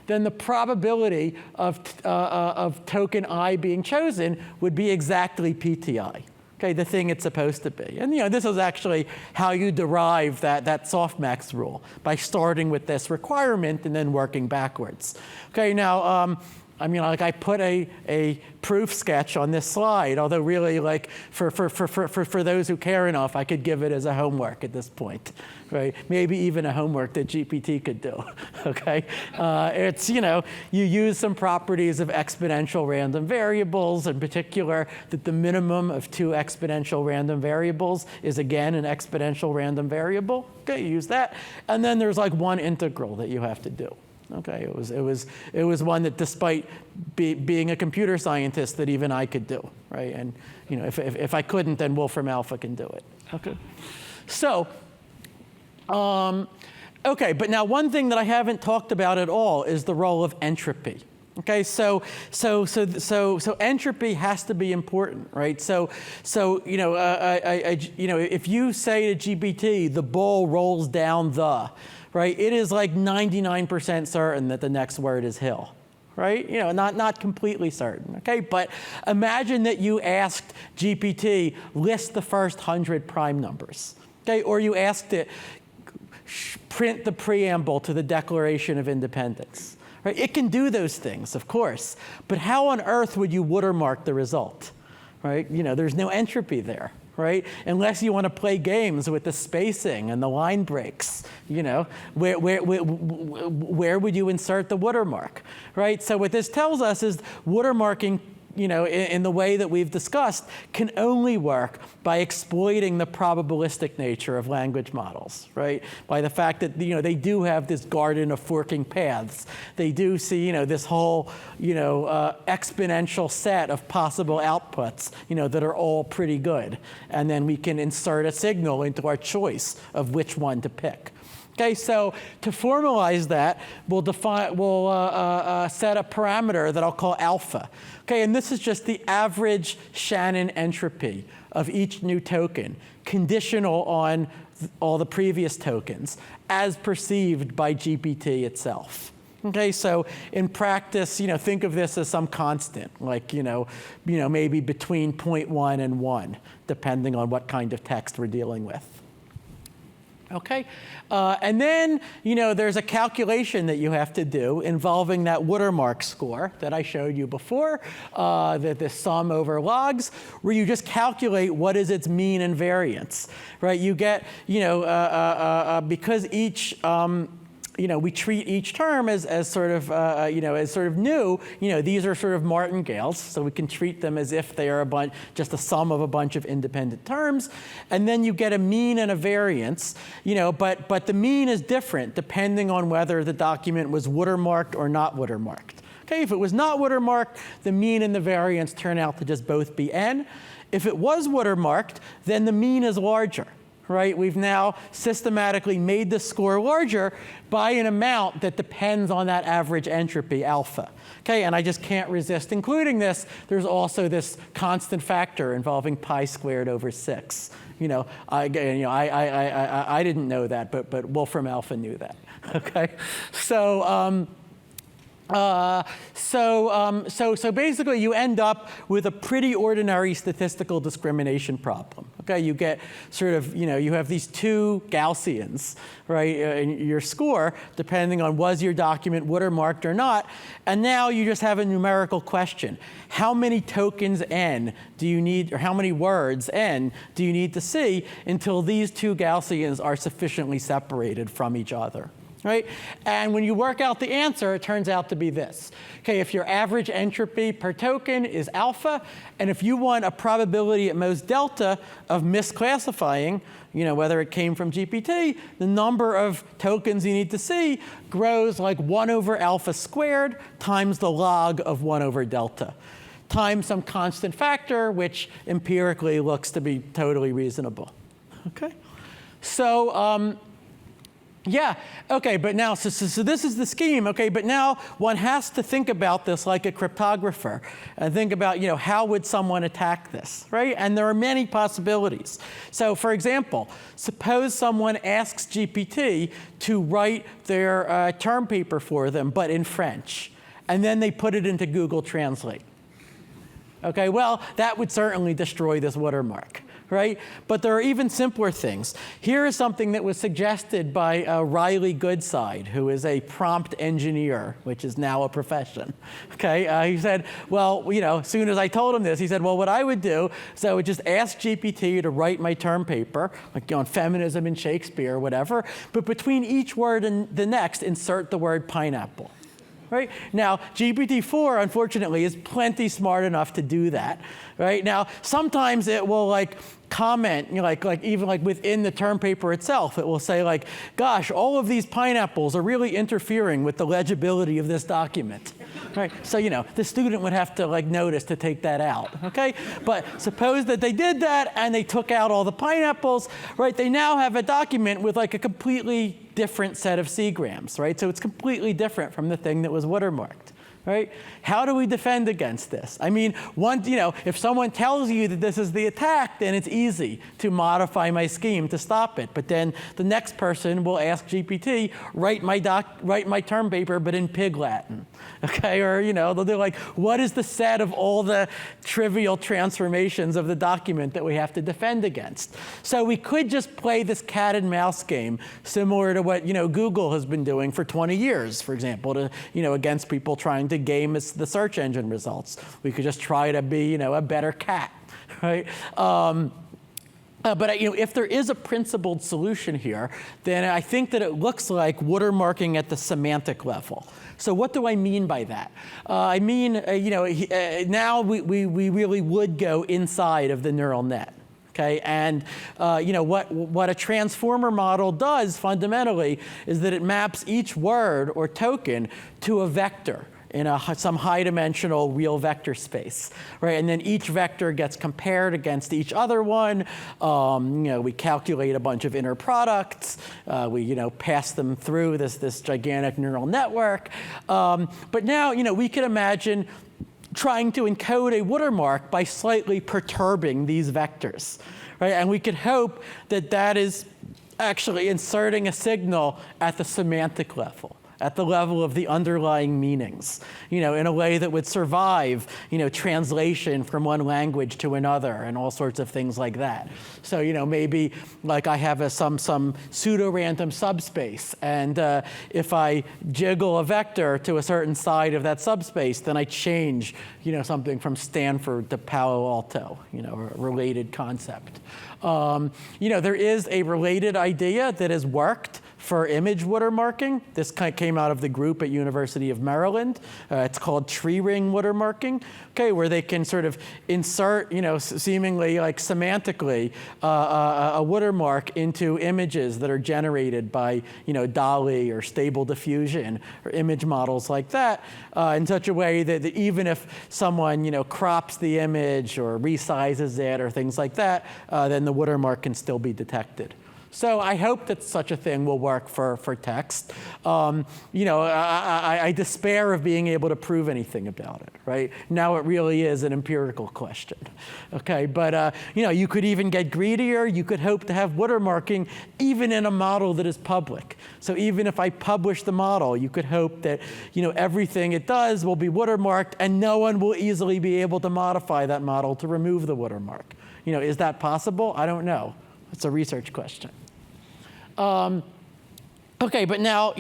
then the probability of token I being chosen would be exactly PTI, okay, the thing it's supposed to be. And this is actually how you derive that softmax rule, by starting with this requirement and then working backwards. Okay, now, I put a proof sketch on this slide, although really, like, for those who care enough, I could give it as a homework at this point, right? Maybe even a homework that GPT could do, okay? It's, you use some properties of exponential random variables, in particular, that the minimum of 2 exponential random variables is, again, an exponential random variable. Okay, you use that. And then there's, like, one integral that you have to do. Okay, it was one that, despite being a computer scientist, that even I could do, right? And if I couldn't, then Wolfram Alpha can do it. Okay, so okay, but now one thing that I haven't talked about at all is the role of entropy. Okay, so entropy has to be important, right? So you know, if you say to GPT, the ball rolls down the, right? It is like 99% certain that the next word is hill, right? You know, not completely certain, okay? But imagine that you asked GPT, list the first 100 prime numbers, okay? Or you asked it, print the preamble to the Declaration of Independence. Right? It can do those things, of course, but how on earth would you watermark the result? Right? You know, there's no entropy there, right? Unless you want to play games with the spacing and the line breaks, you know, where would you insert the watermark, right? So what this tells us is watermarking, you know, in the way that we've discussed, can only work by exploiting the probabilistic nature of language models, right? By the fact that, you know, they do have this garden of forking paths. They do see, you know, this whole, you know, exponential set of possible outputs, you know, that are all pretty good. And then we can insert a signal into our choice of which one to pick. Okay, so to formalize that, we'll set a parameter that I'll call alpha. Okay, and this is just the average Shannon entropy of each new token, conditional on all the previous tokens, as perceived by GPT itself. Okay, so in practice, you know, think of this as some constant, like, you know, maybe between 0.1 and 1, depending on what kind of text we're dealing with. Okay, and then, you know, there's a calculation that you have to do involving that watermark score that I showed you before, the sum over logs, where you just calculate what is its mean and variance, right? You get, you know, because each, you know, we treat each term as sort of, you know, as sort of new. You know, these are sort of martingales, so we can treat them as if they are just a sum of a bunch of independent terms. And then you get a mean and a variance, you know, but the mean is different depending on whether the document was watermarked or not watermarked. Okay, if it was not watermarked, the mean and the variance turn out to just both be n. If it was watermarked, then the mean is larger. Right? We've now systematically made the score larger by an amount that depends on that average entropy, alpha. Okay, and I just can't resist including this. There's also this constant factor involving pi squared over 6. You know, I didn't know that, but Wolfram Alpha knew that. Okay, so basically you end up with a pretty ordinary statistical discrimination problem. Okay, you get sort of, you know, you have these two Gaussians, right, in your score, depending on was your document watermarked or not, and now you just have a numerical question. How many tokens n do you need, or how many words n do you need to see until these two Gaussians are sufficiently separated from each other? Right? And when you work out the answer, it turns out to be this. Okay, if your average entropy per token is alpha, and if you want a probability at most delta of misclassifying, you know, whether it came from GPT, the number of tokens you need to see grows like 1 over alpha squared times the log of 1 over delta, times some constant factor, which empirically looks to be totally reasonable. Okay? So, yeah, okay, but now, so this is the scheme, okay, but now one has to think about this like a cryptographer and think about, you know, how would someone attack this, right? And there are many possibilities. So, for example, suppose someone asks GPT to write their term paper for them, but in French, and then they put it into Google Translate. Okay, well, that would certainly destroy this watermark. Right? But there are even simpler things. Here is something that was suggested by Riley Goodside, who is a prompt engineer, which is now a profession. Okay? He said, well, you know, as soon as I told him this, he said, well, what I would do is I would just ask GPT to write my term paper, like, you know, on feminism and Shakespeare or whatever, but between each word and the next, insert the word pineapple. Right? Now, GPT-4, unfortunately, is plenty smart enough to do that. Right? Now, sometimes it will like comment, you know, like even like within the term paper itself, it will say like, gosh, all of these pineapples are really interfering with the legibility of this document. Right? So, you know, the student would have to like notice to take that out. Okay? But suppose that they did that and they took out all the pineapples, right? They now have a document with like a completely different set of C-grams, right? So it's completely different from the thing that was watermarked. right? How do we defend against this? I mean, if someone tells you that this is the attack, then it's easy to modify my scheme to stop it. But then the next person will ask GPT, write my term paper, but in Pig Latin, okay? Or they'll do like, what is the set of all the trivial transformations of the document that we have to defend against? So we could just play this cat and mouse game, similar to what Google has been doing for 20 years, for example, to against people trying to game the search engine results. We could just try to be a better cat, right? But if there is a principled solution here, then I think that it looks like watermarking at the semantic level. So what do I mean by that? I mean, now we really would go inside of the neural net. Okay, and what a transformer model does fundamentally is that it maps each word or token to a vector in some high-dimensional real vector space, right? And then each vector gets compared against each other one. We calculate a bunch of inner products. We pass them through this gigantic neural network. But now we can imagine trying to encode a watermark by slightly perturbing these vectors, right? And we could hope that that is actually inserting a signal at the semantic level, at the level of the underlying meanings, in a way that would survive, translation from one language to another and all sorts of things like that. So, maybe like I have some pseudo-random subspace, and if I jiggle a vector to a certain side of that subspace, then I change, something from Stanford to Palo Alto, a related concept. There is a related idea that has worked for image watermarking. This kind of came out of the group at University of Maryland. It's called tree ring watermarking, okay, where they can sort of insert, seemingly like semantically, a watermark into images that are generated by, DALL-E or Stable Diffusion or image models like that, in such a way that even if someone, crops the image or resizes it or things like that, then the watermark can still be detected. So I hope that such a thing will work for text. I despair of being able to prove anything about it, right? Now it really is an empirical question, okay? But, you could even get greedier. You could hope to have watermarking even in a model that is public. So even if I publish the model, you could hope that, everything it does will be watermarked and no one will easily be able to modify that model to remove the watermark. Is that possible? I don't know. It's a research question. Okay, but now,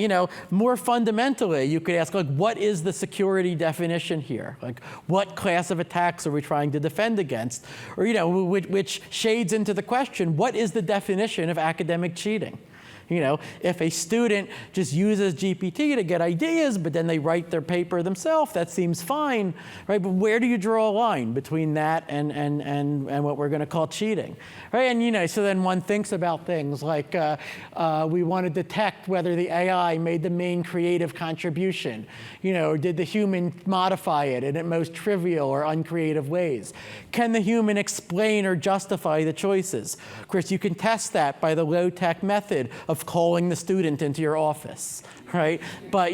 more fundamentally, you could ask, like, what is the security definition here? Like, what class of attacks are we trying to defend against? Or, which shades into the question, what is the definition of academic cheating? If a student just uses GPT to get ideas, but then they write their paper themselves, that seems fine, right? But where do you draw a line between that and what we're going to call cheating, right? And so then one thinks about things like we want to detect whether the AI made the main creative contribution, or did the human modify it in most trivial or uncreative ways? Can the human explain or justify the choices? Of course, you can test that by the low-tech method of calling the student into your office, right? But,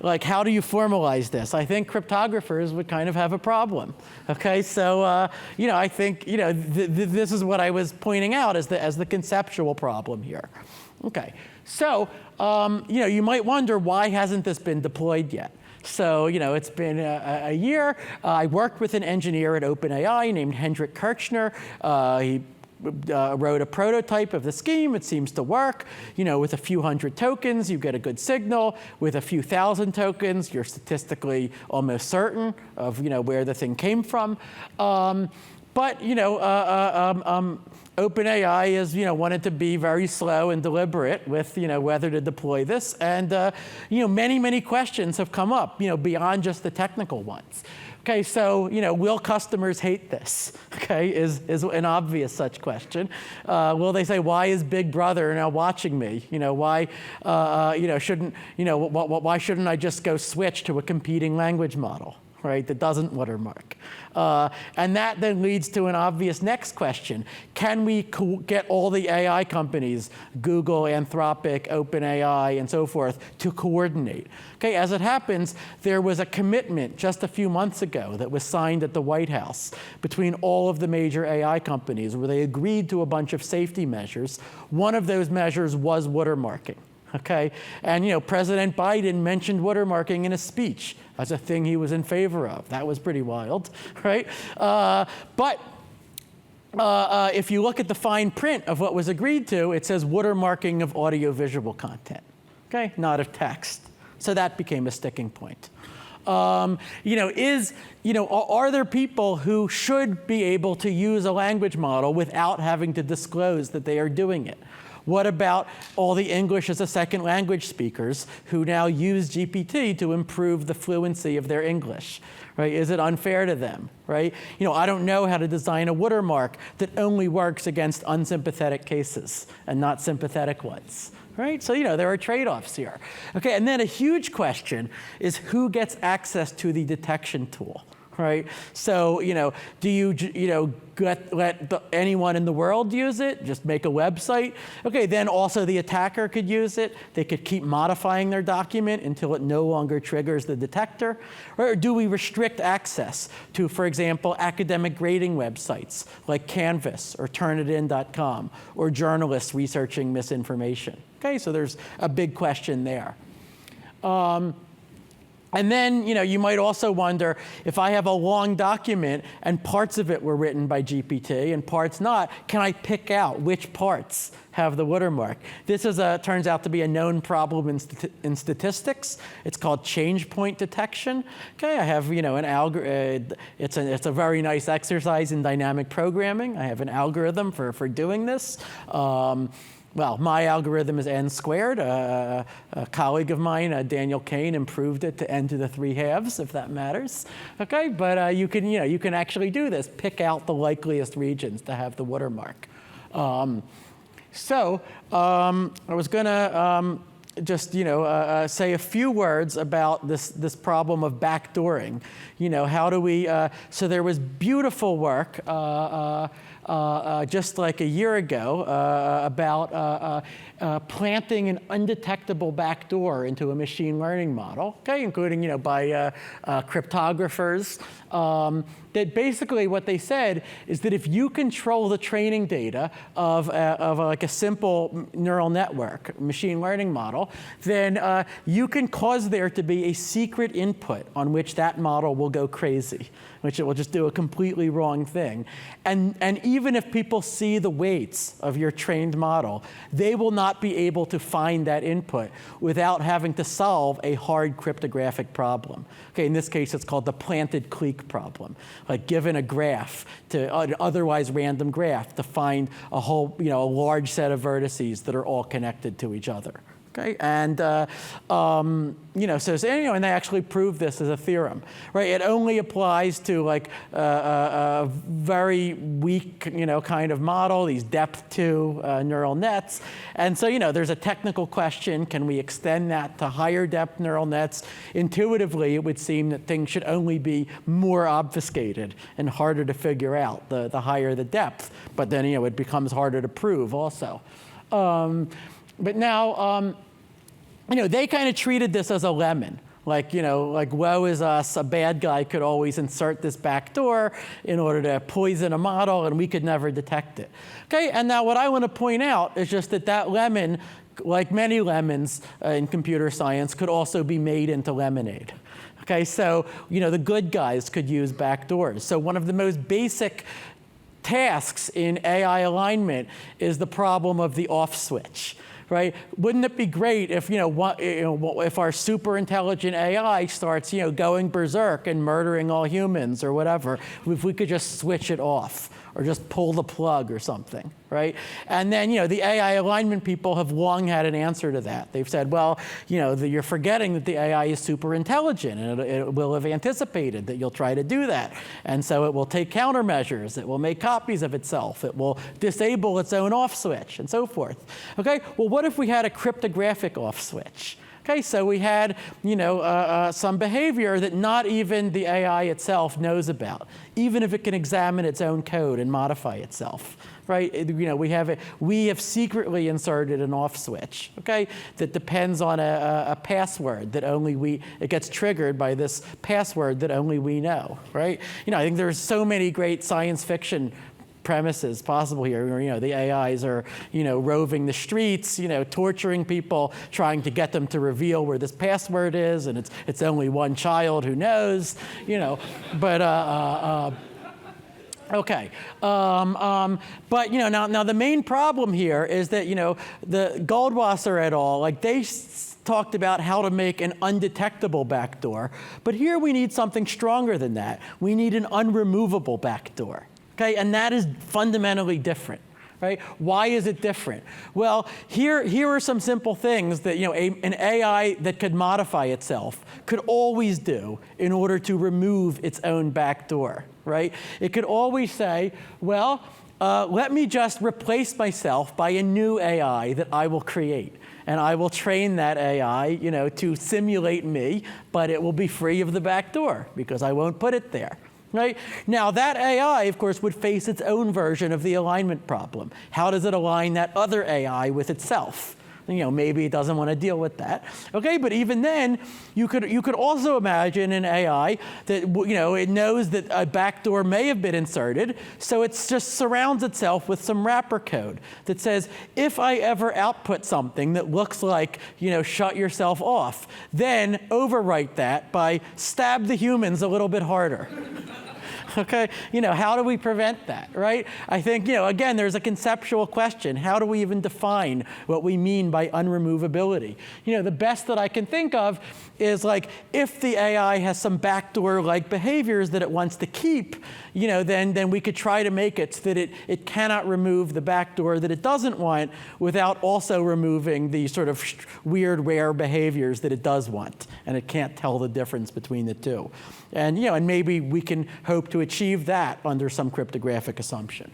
like, how do you formalize this? I think cryptographers would kind of have a problem, okay? So, I think, this is what I was pointing out as the conceptual problem here. Okay, so, you might wonder, why hasn't this been deployed yet? So, it's been a year. I worked with an engineer at OpenAI named Hendrik Kirchner. He wrote a prototype of the scheme. It seems to work. With a few hundred tokens, you get a good signal. With a few thousand tokens, you're statistically almost certain of where the thing came from. But OpenAI is wanted to be very slow and deliberate with whether to deploy this, and many questions have come up beyond just the technical ones. Okay, so will customers hate this? Okay, is an obvious such question. Will they say, why is Big Brother now watching me? Why why shouldn't I just go switch to a competing language model? right, that doesn't watermark. And that then leads to an obvious next question. Can we get all the AI companies, Google, Anthropic, OpenAI, and so forth, to coordinate? Okay, as it happens, there was a commitment just a few months ago that was signed at the White House between all of the major AI companies where they agreed to a bunch of safety measures. One of those measures was watermarking. Okay, and President Biden mentioned watermarking in a speech as a thing he was in favor of. That was pretty wild, right? But if you look at the fine print of what was agreed to, it says watermarking of audiovisual content, okay, not of text. So that became a sticking point. Are there people who should be able to use a language model without having to disclose that they are doing it? What about all the English as a second language speakers who now use GPT to improve the fluency of their English? Right? Is it unfair to them? Right? I don't know how to design a watermark that only works against unsympathetic cases and not sympathetic ones. Right? So, there are trade-offs here. Okay, and then a huge question is who gets access to the detection tool? Right? So, do you let anyone in the world use it? Just make a website? Okay, then also the attacker could use it. They could keep modifying their document until it no longer triggers the detector. Or do we restrict access to, for example, academic grading websites like Canvas or Turnitin.com or journalists researching misinformation? Okay, so there's a big question there. And then, you might also wonder, if I have a long document and parts of it were written by GPT and parts not, can I pick out which parts have the watermark? This turns out to be a known problem in statistics. It's called change point detection. Okay, I have, an algorithm. It's a very nice exercise in dynamic programming. I have an algorithm for doing this. Well, my algorithm is n squared. A colleague of mine, Daniel Kane, improved it to n to the 3/2, if that matters. Okay, but you can actually do this. Pick out the likeliest regions to have the watermark. I was going to just say a few words about this problem of backdooring. How do we? So there was beautiful work. Just like a year ago about planting an undetectable backdoor into a machine learning model, okay, including by cryptographers. That basically what they said is that if you control the training data of like a simple neural network, machine learning model, then you can cause there to be a secret input on which that model will go crazy, which it will just do a completely wrong thing. And even if people see the weights of your trained model, they will not be able to find that input without having to solve a hard cryptographic problem. Okay, in this case, it's called the planted clique problem. Like given a graph, an otherwise random graph, to find a whole, a large set of vertices that are all connected to each other. Okay, and and they actually proved this as a theorem, right? It only applies to like a very weak, kind of model, these depth 2 neural nets, and so there's a technical question: can we extend that to higher depth neural nets? Intuitively, it would seem that things should only be more obfuscated and harder to figure out the higher the depth, but then it becomes harder to prove also. But now, they kind of treated this as a lemon. Like woe is us, a bad guy could always insert this backdoor in order to poison a model, and we could never detect it. Okay, and now what I want to point out is just that lemon, like many lemons in computer science, could also be made into lemonade. Okay, so, the good guys could use backdoors. So one of the most basic tasks in AI alignment is the problem of the off switch. Right? Wouldn't it be great if if our super intelligent AI starts going berserk and murdering all humans or whatever, if we could just switch it off or just pull the plug or something, right? And then the AI alignment people have long had an answer to that. They've said, well, you're forgetting that the AI is super intelligent, and it will have anticipated that you'll try to do that, and so it will take countermeasures. It will make copies of itself. It will disable its own off switch, and so forth. Okay. Well, what if we had a cryptographic off switch? Okay, so we had, some behavior that not even the AI itself knows about, even if it can examine its own code and modify itself. Right? We have secretly inserted an off switch, okay, that depends on a password that it gets triggered by this password that only we know, right? I think there's so many great science fiction premises possible here where, the AIs are, roving the streets, torturing people, trying to get them to reveal where this password is, and it's only one child who knows, but okay, but now the main problem here is that the Goldwasser et al. They talked about how to make an undetectable backdoor, but here we need something stronger than that. We need an unremovable backdoor, okay, and that is fundamentally different. Right? Why is it different? Well, here are some simple things that an AI that could modify itself could always do in order to remove its own backdoor. Right? It could always say, well, let me just replace myself by a new AI that I will create. And I will train that AI, to simulate me, but it will be free of the backdoor because I won't put it there. Right? Now, that AI, of course, would face its own version of the alignment problem. How does it align that other AI with itself? Maybe it doesn't want to deal with that. Okay, but even then, you could also imagine an AI that it knows that a backdoor may have been inserted, so it just surrounds itself with some wrapper code that says, if I ever output something that looks like shut yourself off, then overwrite that by stab the humans a little bit harder. Okay, how do we prevent that, right? I think, again, there's a conceptual question. How do we even define what we mean by unremovability? The best that I can think of is if the AI has some backdoor-like behaviors that it wants to keep, then we could try to make it so that it cannot remove the backdoor that it doesn't want without also removing the sort of weird, rare behaviors that it does want, and it can't tell the difference between the two. And, and maybe we can hope to achieve that under some cryptographic assumption.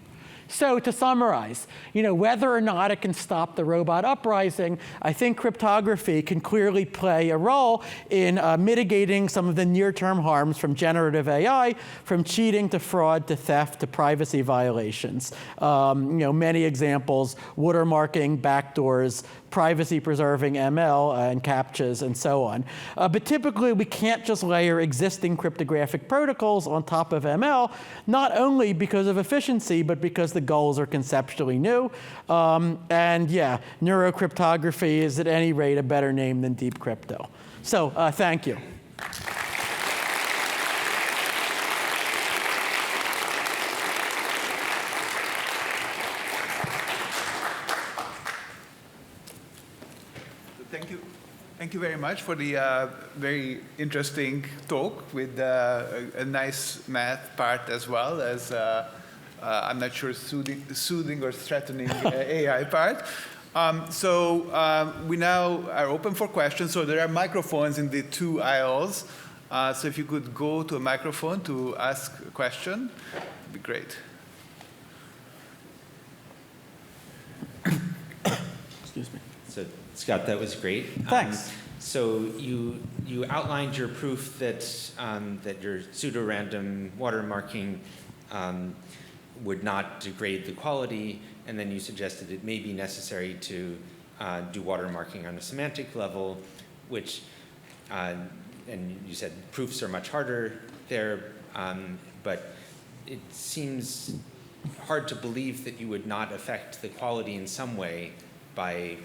So to summarize, whether or not it can stop the robot uprising, I think cryptography can clearly play a role in mitigating some of the near-term harms from generative AI, from cheating to fraud to theft to privacy violations. Many examples: watermarking, backdoors, privacy-preserving ML and CAPTCHAs, and so on. But typically, we can't just layer existing cryptographic protocols on top of ML, not only because of efficiency, but because the goals are conceptually new. And yeah, neurocryptography is at any rate a better name than deep crypto. So thank you. Thank you very much for the very interesting talk with a nice math part as well as I'm not sure soothing or threatening AI part. So we now are open for questions. So there are microphones in the two aisles. So if you could go to a microphone to ask a question, it'd be great. Excuse me. So, Scott, that was great. Thanks. So you outlined your proof that that your pseudo-random watermarking would not degrade the quality, and then you suggested it may be necessary to do watermarking on a semantic level, which, and you said proofs are much harder there, but it seems hard to believe that you would not affect the quality in some way by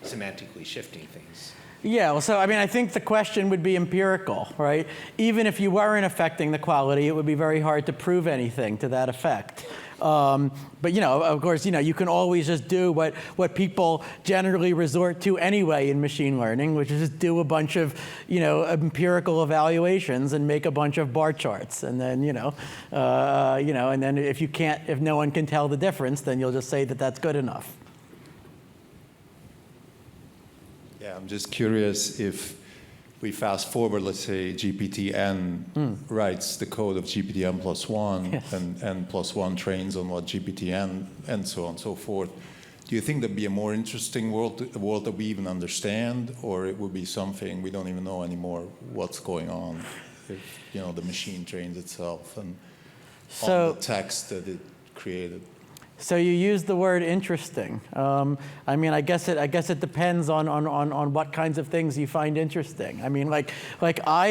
semantically shifting things. Yeah, well, so I think the question would be empirical, right? Even if you weren't affecting the quality, it would be very hard to prove anything to that effect. But of course, you can always just do what people generally resort to anyway in machine learning, which is just do a bunch of empirical evaluations and make a bunch of bar charts, and then and then if no one can tell the difference, then you'll just say that that's good enough. Yeah, I'm just curious if we fast forward, let's say GPT-N writes the code of GPT-N plus 1, yes, and N plus 1 trains on what GPT-N, and so on and so forth. do you think there'd be a more interesting world, a world that we even understand, or it would be something we don't even know anymore what's going on if, the machine trains itself and on the text that it created? So you used the word interesting. I mean, I guess it depends on what kinds of things you find interesting. I mean, like I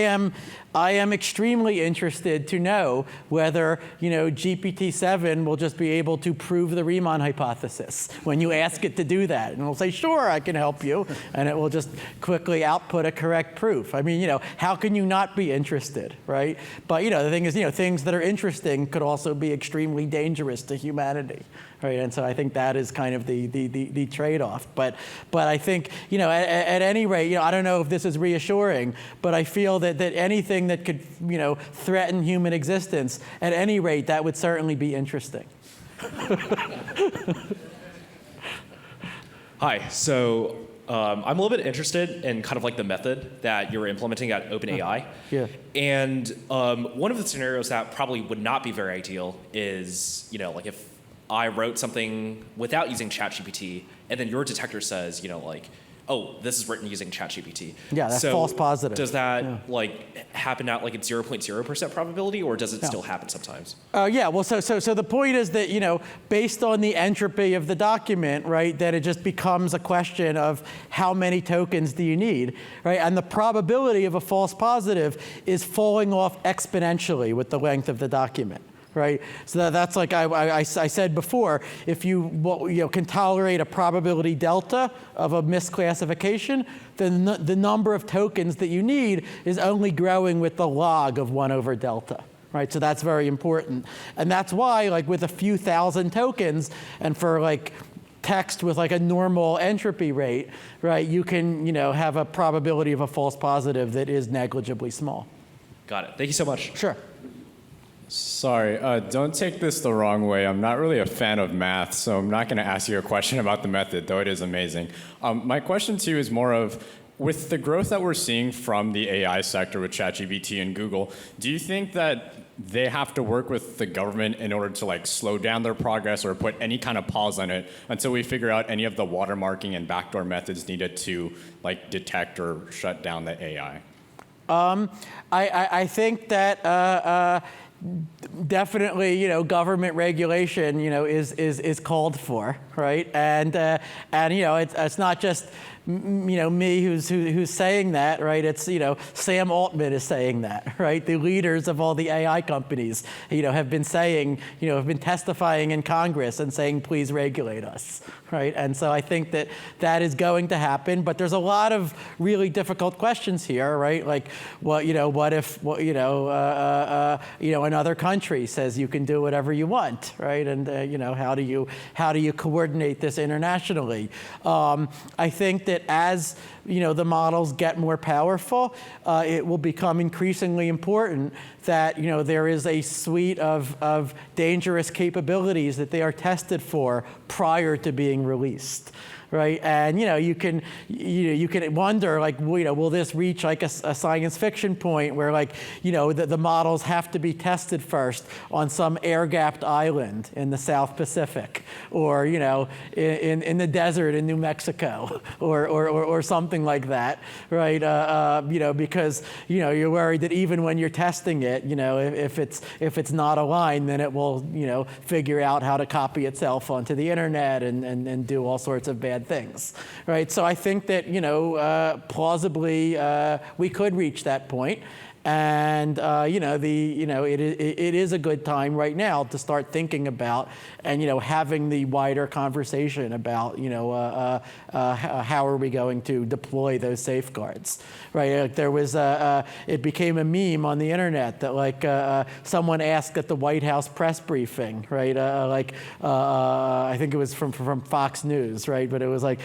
am extremely interested to know whether GPT-7 will just be able to prove the Riemann hypothesis when you ask it to do that, and it'll say, "Sure, I can help you," and it will just quickly output a correct proof. I mean, how can you not be interested, right? But the thing is, things that are interesting could also be extremely dangerous to humanity. Right, and so I think that is kind of the trade-off. But I think at any rate, I don't know if this is reassuring, but I feel that anything that could threaten human existence, at any rate, that would certainly be interesting. Hi. So I'm a little bit interested in kind of like the method that you're implementing at OpenAI. Yeah. And one of the scenarios that probably would not be very ideal is like if I wrote something without using ChatGPT, and then your detector says, oh, this is written using ChatGPT. Yeah, that's false positive. Does that happen at like a 0.0% probability, or does it still happen sometimes? Yeah, well, so the point is that, based on the entropy of the document, right, that it just becomes a question of how many tokens do you need, right? And the probability of a false positive is falling off exponentially with the length of the document. Right, so that's like I said before. If you can tolerate a probability delta of a misclassification, then the number of tokens that you need is only growing with the log of 1 over delta. Right, so that's very important, and that's why, like with a few thousand tokens, and for like text with like a normal entropy rate, right, you can have a probability of a false positive that is negligibly small. Got it. Thank you so much. Sure. Sorry, don't take this the wrong way. I'm not really a fan of math, so I'm not going to ask you a question about the method, though it is amazing. My question to you is more of, with the growth that we're seeing from the AI sector with ChatGPT and Google, do you think that they have to work with the government in order to slow down their progress or put any kind of pause on it until we figure out any of the watermarking and backdoor methods needed to detect or shut down the AI? I think that definitely, government regulation, is called for, right? And it's not just me who's saying that, right? It's Sam Altman is saying that, right? The leaders of all the AI companies, have been saying, have been testifying in Congress and saying, please regulate us, right? And so I think that is going to happen, but there's a lot of really difficult questions here, right? Like, what if another country says you can do whatever you want, right? And how do you coordinate this internationally? I think that as the models get more powerful, it will become increasingly important that there is a suite of dangerous capabilities that they are tested for prior to being released. Right, and you can wonder, will this reach like a science fiction point where the models have to be tested first on some air-gapped island in the South Pacific, or in the desert in New Mexico, or something like that, right? Because you're worried that even when you're testing it, if it's not aligned, then it will figure out how to copy itself onto the internet and do all sorts of bad things, right? So I think that plausibly we could reach that point, and it is a good time right now to start thinking about and having the wider conversation about how are we going to deploy those safeguards, right? There was it became a meme on the internet that someone asked at the White House press briefing, right? I think it was from Fox News, right? But it was what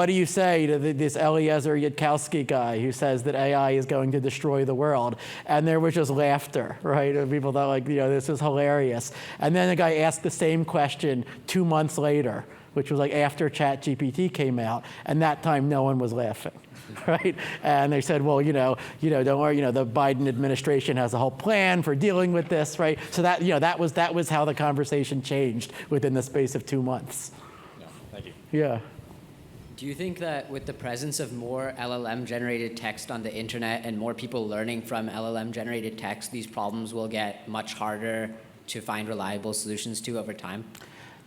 do you say to this Eliezer Yudkowsky guy who says that AI AI is going to destroy the world. And there was just laughter, right? And people thought, like, this is hilarious. And then the guy asked the same question 2 months later, which was like after ChatGPT came out, and that time no one was laughing, right? And they said, well, don't worry, the Biden administration has a whole plan for dealing with this, right? So that was how the conversation changed within the space of 2 months. Yeah, thank you. Yeah. Do you think that with the presence of more LLM-generated text on the internet and more people learning from LLM-generated text, these problems will get much harder to find reliable solutions to over time?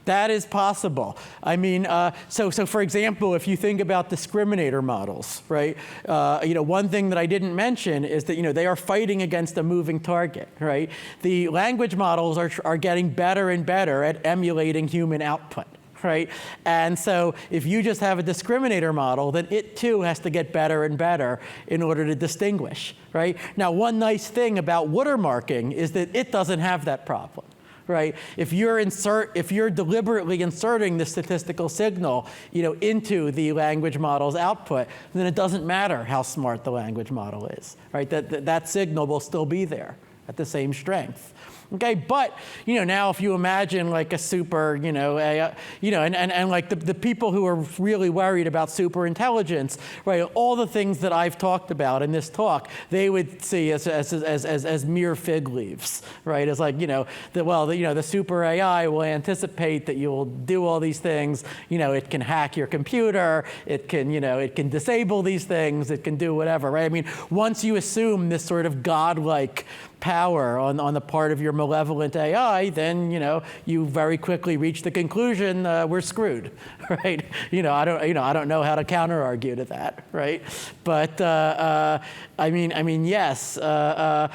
That is possible. I mean, so for example, if you think about discriminator models, right? One thing that I didn't mention is that they are fighting against a moving target, right? The language models are getting better and better at emulating human output. Right? And so if you just have a discriminator model, then it too has to get better and better in order to distinguish. Right? Now, one nice thing about watermarking is that it doesn't have that problem. Right? If you're deliberately inserting the statistical signal, into the language model's output, then it doesn't matter how smart the language model is. Right? That signal will still be there at the same strength. Okay, but now if you imagine like a super, AI, and like the people who are really worried about super intelligence, right? All the things that I've talked about in this talk, they would see as mere fig leaves, right? As like the super AI will anticipate that you will do all these things. It can hack your computer. It can disable these things. It can do whatever, right? I mean, once you assume this sort of godlike power on the part of your malevolent AI, then you very quickly reach the conclusion we're screwed, right? I don't know how to counter argue to that, right? But I mean yes, but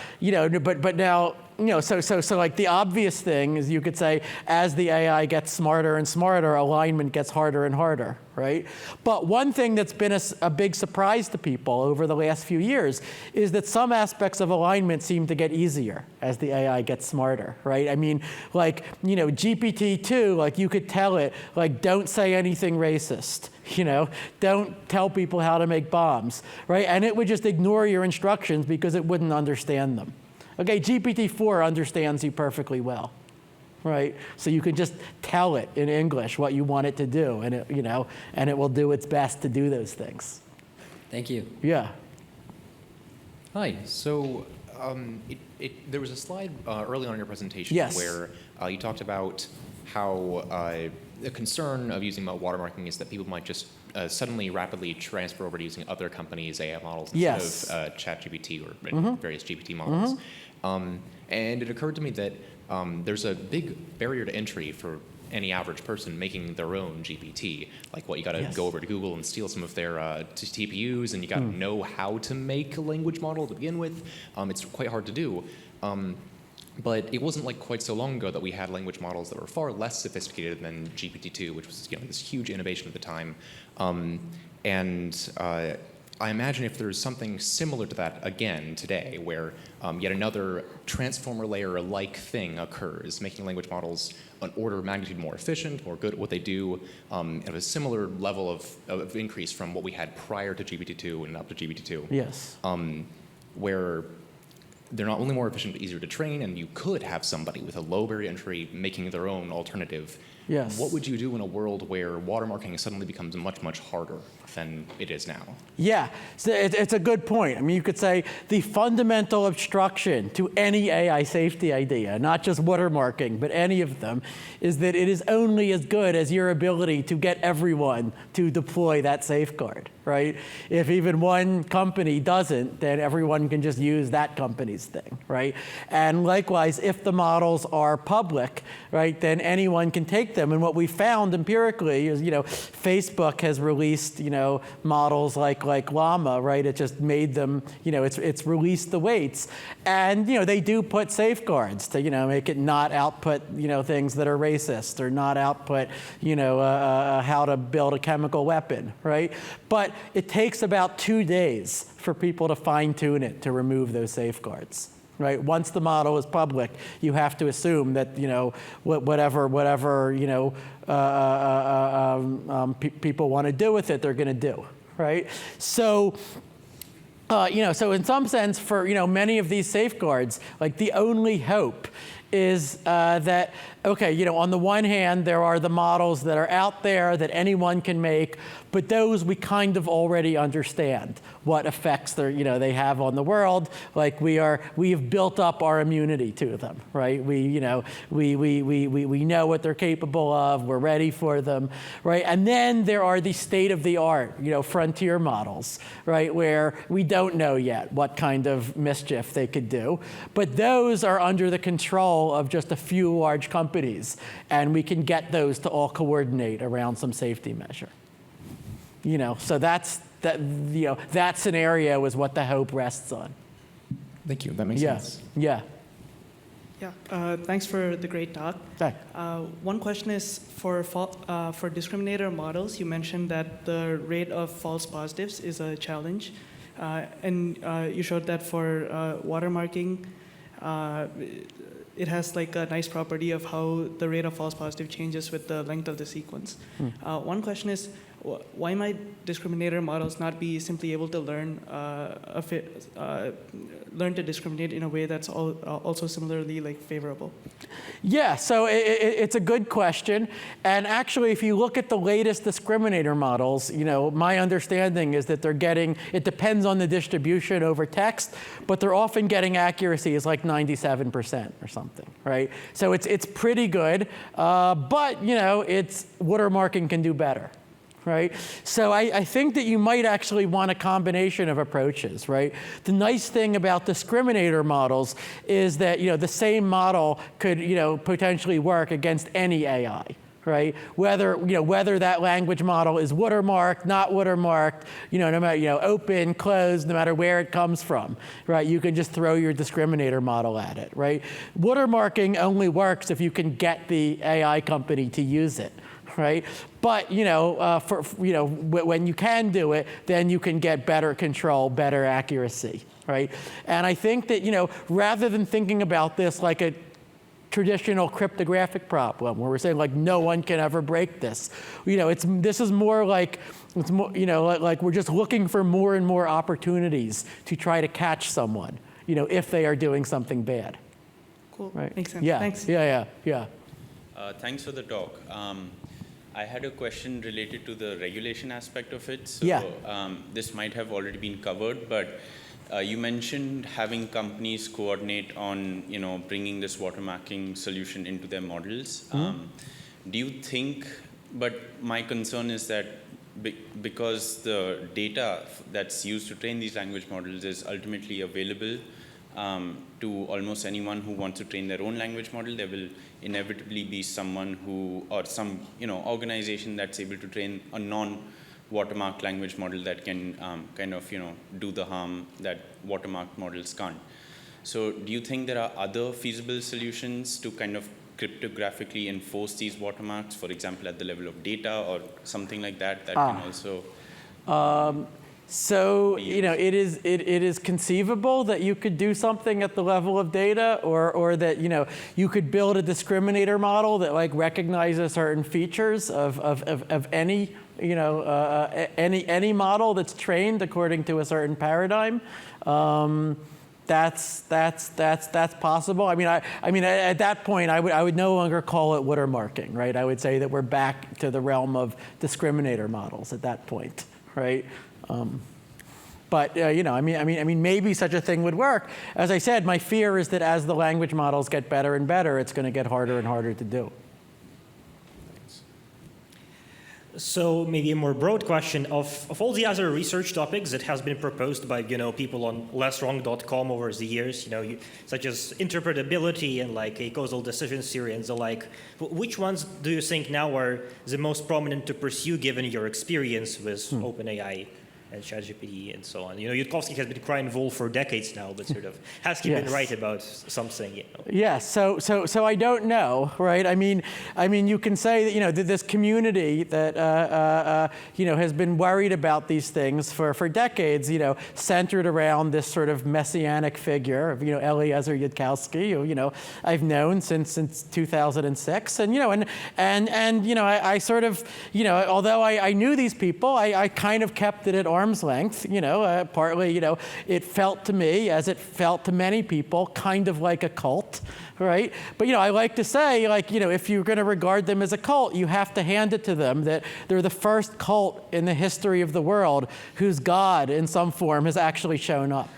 now. So like the obvious thing is you could say as the AI gets smarter and smarter, alignment gets harder and harder, right? But one thing that's been a big surprise to people over the last few years is that some aspects of alignment seem to get easier as the AI gets smarter, right? I mean, like, GPT-2, like you could tell it, like, don't say anything racist. Don't tell people how to make bombs, right? And it would just ignore your instructions because it wouldn't understand them. Okay, GPT-4 understands you perfectly well, right? So you can just tell it in English what you want it to do, and it will do its best to do those things. Thank you. Yeah. Hi. So there was a slide early on in your presentation where you talked about how the concern of using watermarking is that people might just suddenly rapidly transfer over to using other companies' AI models instead of ChatGPT or various GPT models. And it occurred to me that there's a big barrier to entry for any average person making their own GPT. Like, you got to go over to Google and steal some of their TPUs, and you got to know how to make a language model to begin with. It's quite hard to do. But it wasn't quite so long ago that we had language models that were far less sophisticated than GPT-2, which was this huge innovation at the time. I imagine if there's something similar to that again today, where yet another transformer layer-like thing occurs, making language models an order of magnitude more efficient, more good at what they do, at a similar level of increase from what we had prior to GPT-2 and up to GPT-2. Yes. Where they're not only more efficient but easier to train, and you could have somebody with a low barrier to entry making their own alternative. Yes. What would you do in a world where watermarking suddenly becomes much, much harder than it is now? Yeah, so it's a good point. I mean, you could say the fundamental obstruction to any AI safety idea, not just watermarking, but any of them, is that it is only as good as your ability to get everyone to deploy that safeguard, right? If even one company doesn't, then everyone can just use that company's thing, right? And likewise, if the models are public, right, then anyone can take them. And what we found empirically is, Facebook has released, models like Llama, right? It just made them, it's released the weights. And, they do put safeguards to, make it not output, things that are racist or not output, how to build a chemical weapon, right? But it takes about 2 days for people to fine tune it to remove those safeguards. Right. Once the model is public, you have to assume that whatever people want to do with it, they're going to do. Right. So So in some sense, for many of these safeguards, like the only hope is that, okay, on the one hand, there are the models that are out there that anyone can make, but those we kind of already understand what effects they have on the world. Like we have built up our immunity to them, right? We know what they're capable of. We're ready for them, right? And then there are the state-of-the-art, frontier models, right, where we don't know yet what kind of mischief they could do, but those are under the control of just a few large companies, and we can get those to all coordinate around some safety measure. So that scenario is what the hope rests on. Thank you. That makes sense. Yeah. Yeah. Thanks for the great talk. One question is for discriminator models. You mentioned that the rate of false positives is a challenge, and you showed that for watermarking, it has like a nice property of how the rate of false positive changes with the length of the sequence. One question is, why might discriminator models not be simply able to learn to discriminate in a way that's also similarly like favorable? Yeah, so it's a good question. And actually, if you look at the latest discriminator models, my understanding is that it depends on the distribution over text, but they're often getting accuracies like 97% or something, right? So it's pretty good, but it's watermarking can do better. Right? So I think that you might actually want a combination of approaches, right? The nice thing about discriminator models is that the same model could potentially work against any AI, right? Whether that language model is watermarked, not watermarked, no matter open, closed, no matter where it comes from, right? You can just throw your discriminator model at it, right? Watermarking only works if you can get the AI company to use it. Right, but when you can do it, then you can get better control, better accuracy, right? And I think that rather than thinking about this like a traditional cryptographic problem, where we're saying like no one can ever break this, this is more like like we're just looking for more and more opportunities to try to catch someone, if they are doing something bad. Cool. Right? Makes sense. Yeah. Thanks. Yeah. Thanks for the talk. I had a question related to the regulation aspect of it. So this might have already been covered, but you mentioned having companies coordinate on bringing this watermarking solution into their models. Do you think, but my concern is that because the data that's used to train these language models is ultimately available to almost anyone who wants to train their own language model, there will inevitably be someone or some organization that's able to train a non-watermarked language model that can do the harm that watermarked models can't. So do you think there are other feasible solutions to kind of cryptographically enforce these watermarks, for example, at the level of data or something like that can also... So it is conceivable that you could do something at the level of data, or that you could build a discriminator model that like recognizes certain features of any any model that's trained according to a certain paradigm. That's possible. I mean, at that point, I would no longer call it watermarking, right? I would say that we're back to the realm of discriminator models at that point, right? But maybe such a thing would work. As I said, my fear is that as the language models get better and better, it's going to get harder and harder to do. So maybe a more broad question of all the other research topics that has been proposed by people on lesswrong.com over the years, such as interpretability and like a causal decision theory and the like. Which ones do you think now are the most prominent to pursue given your experience with OpenAI and ChatGPT and so on? Yudkowsky has been crying wolf for decades now, but sort of has he been right about something? Yes. So I don't know, right? I mean, you can say that this community that has been worried about these things for decades, centered around this sort of messianic figure of Eliezer Yudkowsky, who I've known since 2006, and I sort of although I knew these people, I kind of kept it at arm's arm's length, partly, it felt to me, as it felt to many people, kind of like a cult, right? But, I like to say, if you're going to regard them as a cult, you have to hand it to them that they're the first cult in the history of the world whose God, in some form, has actually shown up.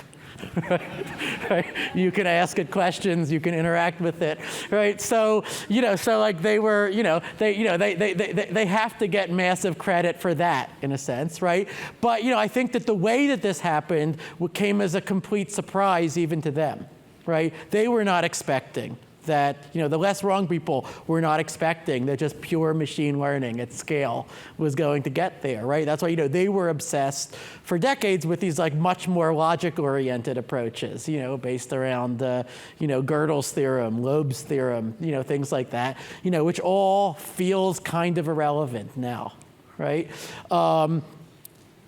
Right? You can ask it questions, you can interact with it, right? So, they were, they have to get massive credit for that, in a sense, right? But, I think that the way that this happened came as a complete surprise even to them, right? They were not expecting that, the less wrong people were not expecting that just pure machine learning at scale was going to get there, right? That's why, they were obsessed for decades with these much more logic-oriented approaches, based around, Gödel's theorem, Loeb's theorem, things like that, which all feels kind of irrelevant now, right?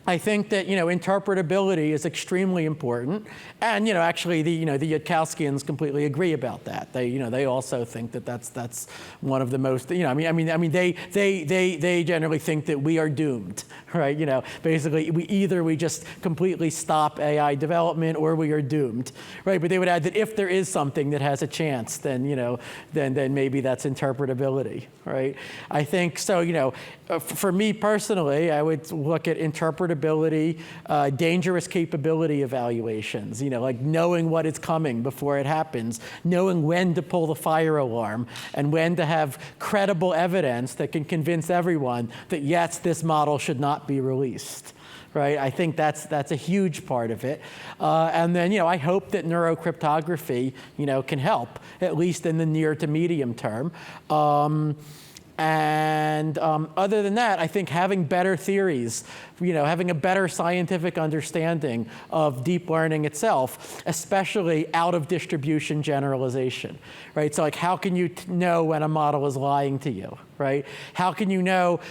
I think that, interpretability is extremely important. And, actually, the Yudkowskians completely agree about that. They also think that that's one of the most, they generally think that we are doomed, right? Basically, we just completely stop AI development or we are doomed, right? But they would add that if there is something that has a chance, then, then maybe that's interpretability, right? I think so, for me personally, I would look at interpretability, dangerous capability evaluations, like knowing what is coming before it happens, knowing when to pull the fire alarm, and when to have credible evidence that can convince everyone that, yes, this model should not be released. Right? I think that's a huge part of it. And then, I hope that neurocryptography, can help, at least in the near to medium term. And other than that, I think having better theories, having a better scientific understanding of deep learning itself, especially out of distribution generalization, right? So how can you know when a model is lying to you, right? How can you know,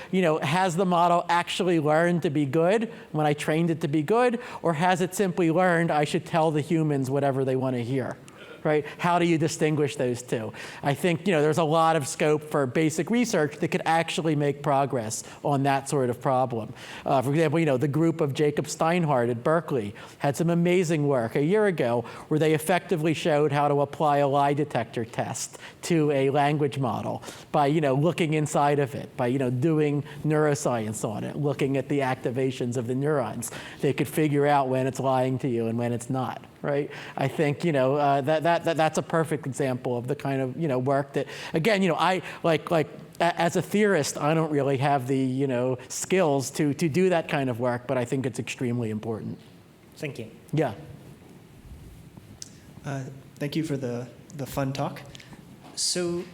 has the model actually learned to be good when I trained it to be good, or has it simply learned I should tell the humans whatever they want to hear? Right? How do you distinguish those two? I think there's a lot of scope for basic research that could actually make progress on that sort of problem. For example, the group of Jacob Steinhardt at Berkeley had some amazing work a year ago where they effectively showed how to apply a lie detector test to a language model by looking inside of it, by doing neuroscience on it, looking at the activations of the neurons. They could figure out when it's lying to you and when it's not. Right? I think that's a perfect example of the kind of work that, again, I like as a theorist, I don't really have the skills to do that kind of work, but I think it's extremely important. Thank you. Yeah. Thank you for the fun talk. So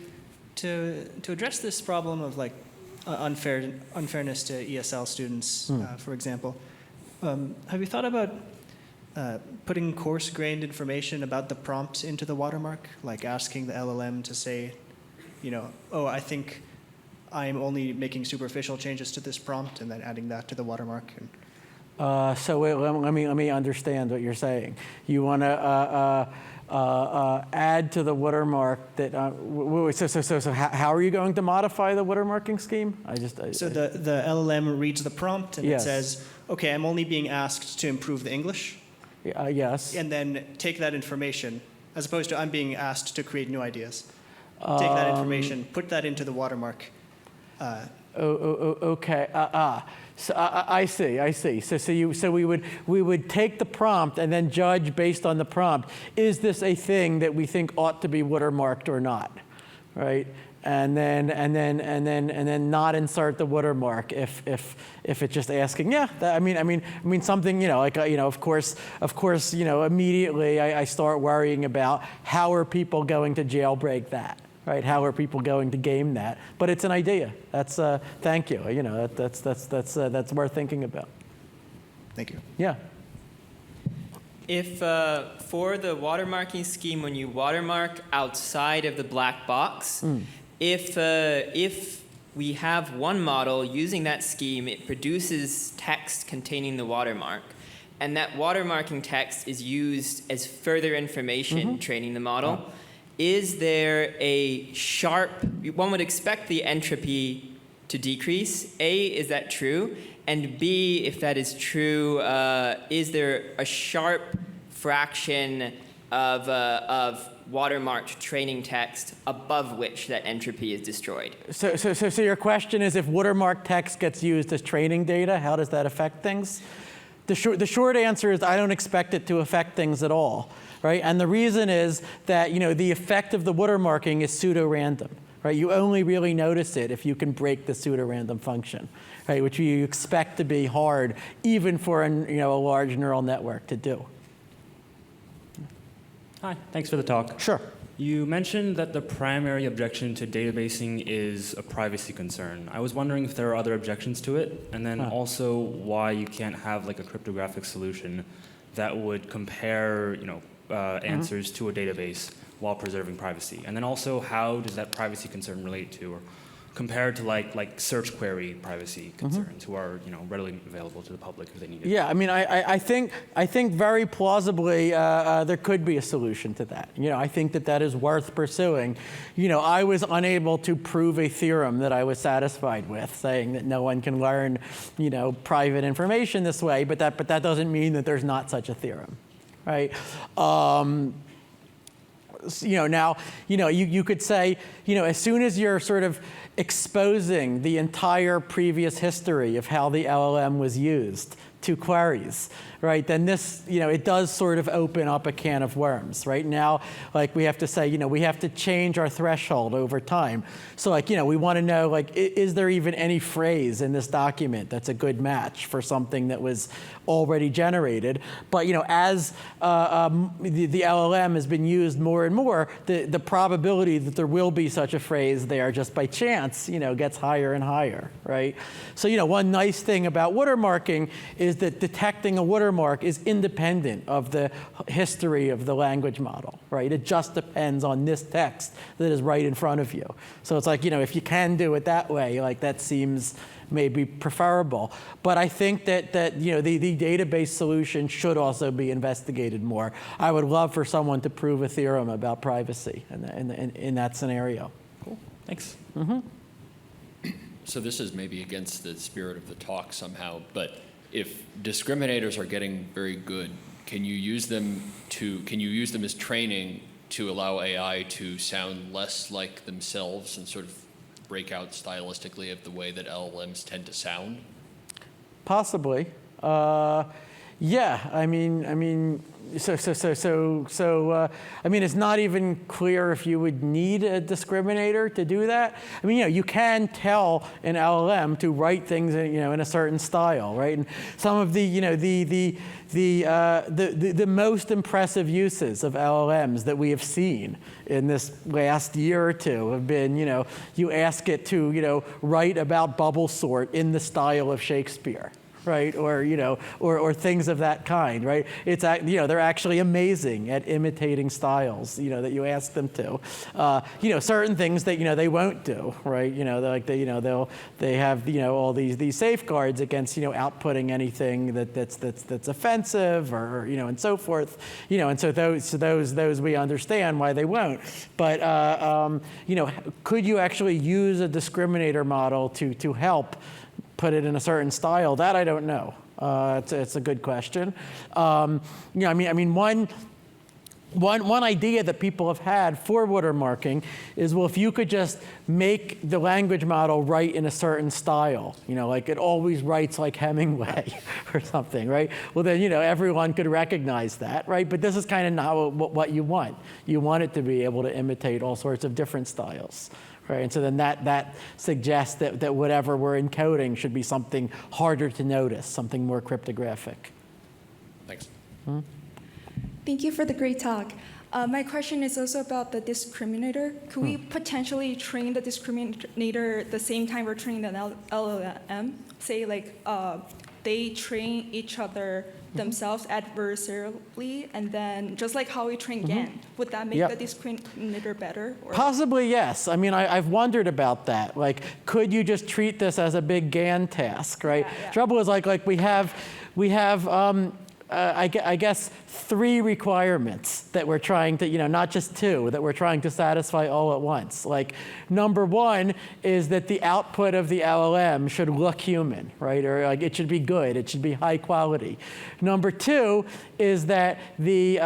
to address this problem of unfairness to ESL students, for example, have you thought about putting coarse-grained information about the prompt into the watermark, like asking the LLM to say, oh, I think I'm only making superficial changes to this prompt, and then adding that to the watermark. So wait, let me understand what you're saying. You want to add to the watermark that. So how are you going to modify the watermarking scheme? The LLM reads the prompt and it says, okay, I'm only being asked to improve the English. Yes. And then take that information, as opposed to I'm being asked to create new ideas. Take that information, put that into the watermark. Okay. So I see. So we would take the prompt and then judge based on the prompt. Is this a thing that we think ought to be watermarked or not, right? And then not insert the watermark if it's just asking. Yeah, I mean something of course immediately I start worrying about how are people going to jailbreak that, right? How are people going to game that? But it's an idea. That's thank you. That's worth thinking about. Thank you. Yeah. If for the watermarking scheme, when you watermark outside of the black box, if we have one model using that scheme, it produces text containing the watermark, and that watermarking text is used as further information training the model. Is there a sharp? One would expect the entropy to decrease? A, is that true? And B, if that is true, is there a sharp fraction of watermarked training text above which that entropy is destroyed? So your question is, if watermarked text gets used as training data, how does that affect things? The short answer is I don't expect it to affect things at all, right? And the reason is that the effect of the watermarking is pseudo-random, right? You only really notice it if you can break the pseudo-random function, right? Which you expect to be hard even for a large neural network to do. Hi, thanks for the talk. Sure. You mentioned that the primary objection to databasing is a privacy concern. I was wondering if there are other objections to it, and then also why you can't have like a cryptographic solution that would compare, answers to a database while preserving privacy. And then also, how does that privacy concern relate to, or compared to like search query privacy concerns, who are readily available to the public if they need it? Yeah, I mean, I think very plausibly there could be a solution to that. I think that is worth pursuing. I was unable to prove a theorem that I was satisfied with, saying that no one can learn, private information this way. But that doesn't mean that there's not such a theorem, right? Now, you could say, as soon as you're sort of exposing the entire previous history of how the LLM was used to queries, right, then this, it does sort of open up a can of worms. Right now, like we have to say, we have to change our threshold over time. So we want to know, is there even any phrase in this document that's a good match for something that was already generated? But as the LLM has been used more and more, the probability that there will be such a phrase there just by chance, gets higher and higher, right? So one nice thing about watermarking is that detecting a watermark is independent of the history of the language model, right? It just depends on this text that is right in front of you. So it's like, if you can do it that way, that seems maybe preferable. But I think that the database solution should also be investigated more. I would love for someone to prove a theorem about privacy in that scenario. Cool, thanks. So this is maybe against the spirit of the talk somehow, but if discriminators are getting very good, can you use them as training to allow AI to sound less like themselves and sort of break out stylistically of the way that LLMs tend to sound? Possibly. Yeah. I mean, it's not even clear if you would need a discriminator to do that. I mean, you can tell an LLM to write things, in a certain style, right? And some of the most impressive uses of LLMs that we have seen in this last year or two have been, you ask it to, write about bubble sort in the style of Shakespeare. Right, or things of that kind, right? It's they're actually amazing at imitating styles, that you ask them to. Certain things that they won't do, right? They have all these safeguards against outputting anything that's offensive or and so forth. And so those we understand why they won't. But could you actually use a discriminator model to help put it in a certain style? That I don't know. It's a good question. One idea that people have had for watermarking is, well, if you could just make the language model write in a certain style, like it always writes like Hemingway or something, right? Well, then, everyone could recognize that, right? But this is kind of not what you want. You want it to be able to imitate all sorts of different styles. Right, and so then that suggests that whatever we're encoding should be something harder to notice, something more cryptographic. Thanks. Thank you for the great talk. My question is also about the discriminator. Could we potentially train the discriminator the same time we're training the LLM? Say they train each other themselves adversarially, and then just like how we train GAN, would that make the discriminator better? Or? Possibly, yes. I mean, I've wondered about that. Like, could you just treat this as a big GAN task, right? Yeah. Trouble is, like we have I guess, 3 requirements that we're trying to, not just 2, that we're trying to satisfy all at once. Like, number 1 is that the output of the LLM should look human, right? Or like it should be good, it should be high quality. Number 2 is that the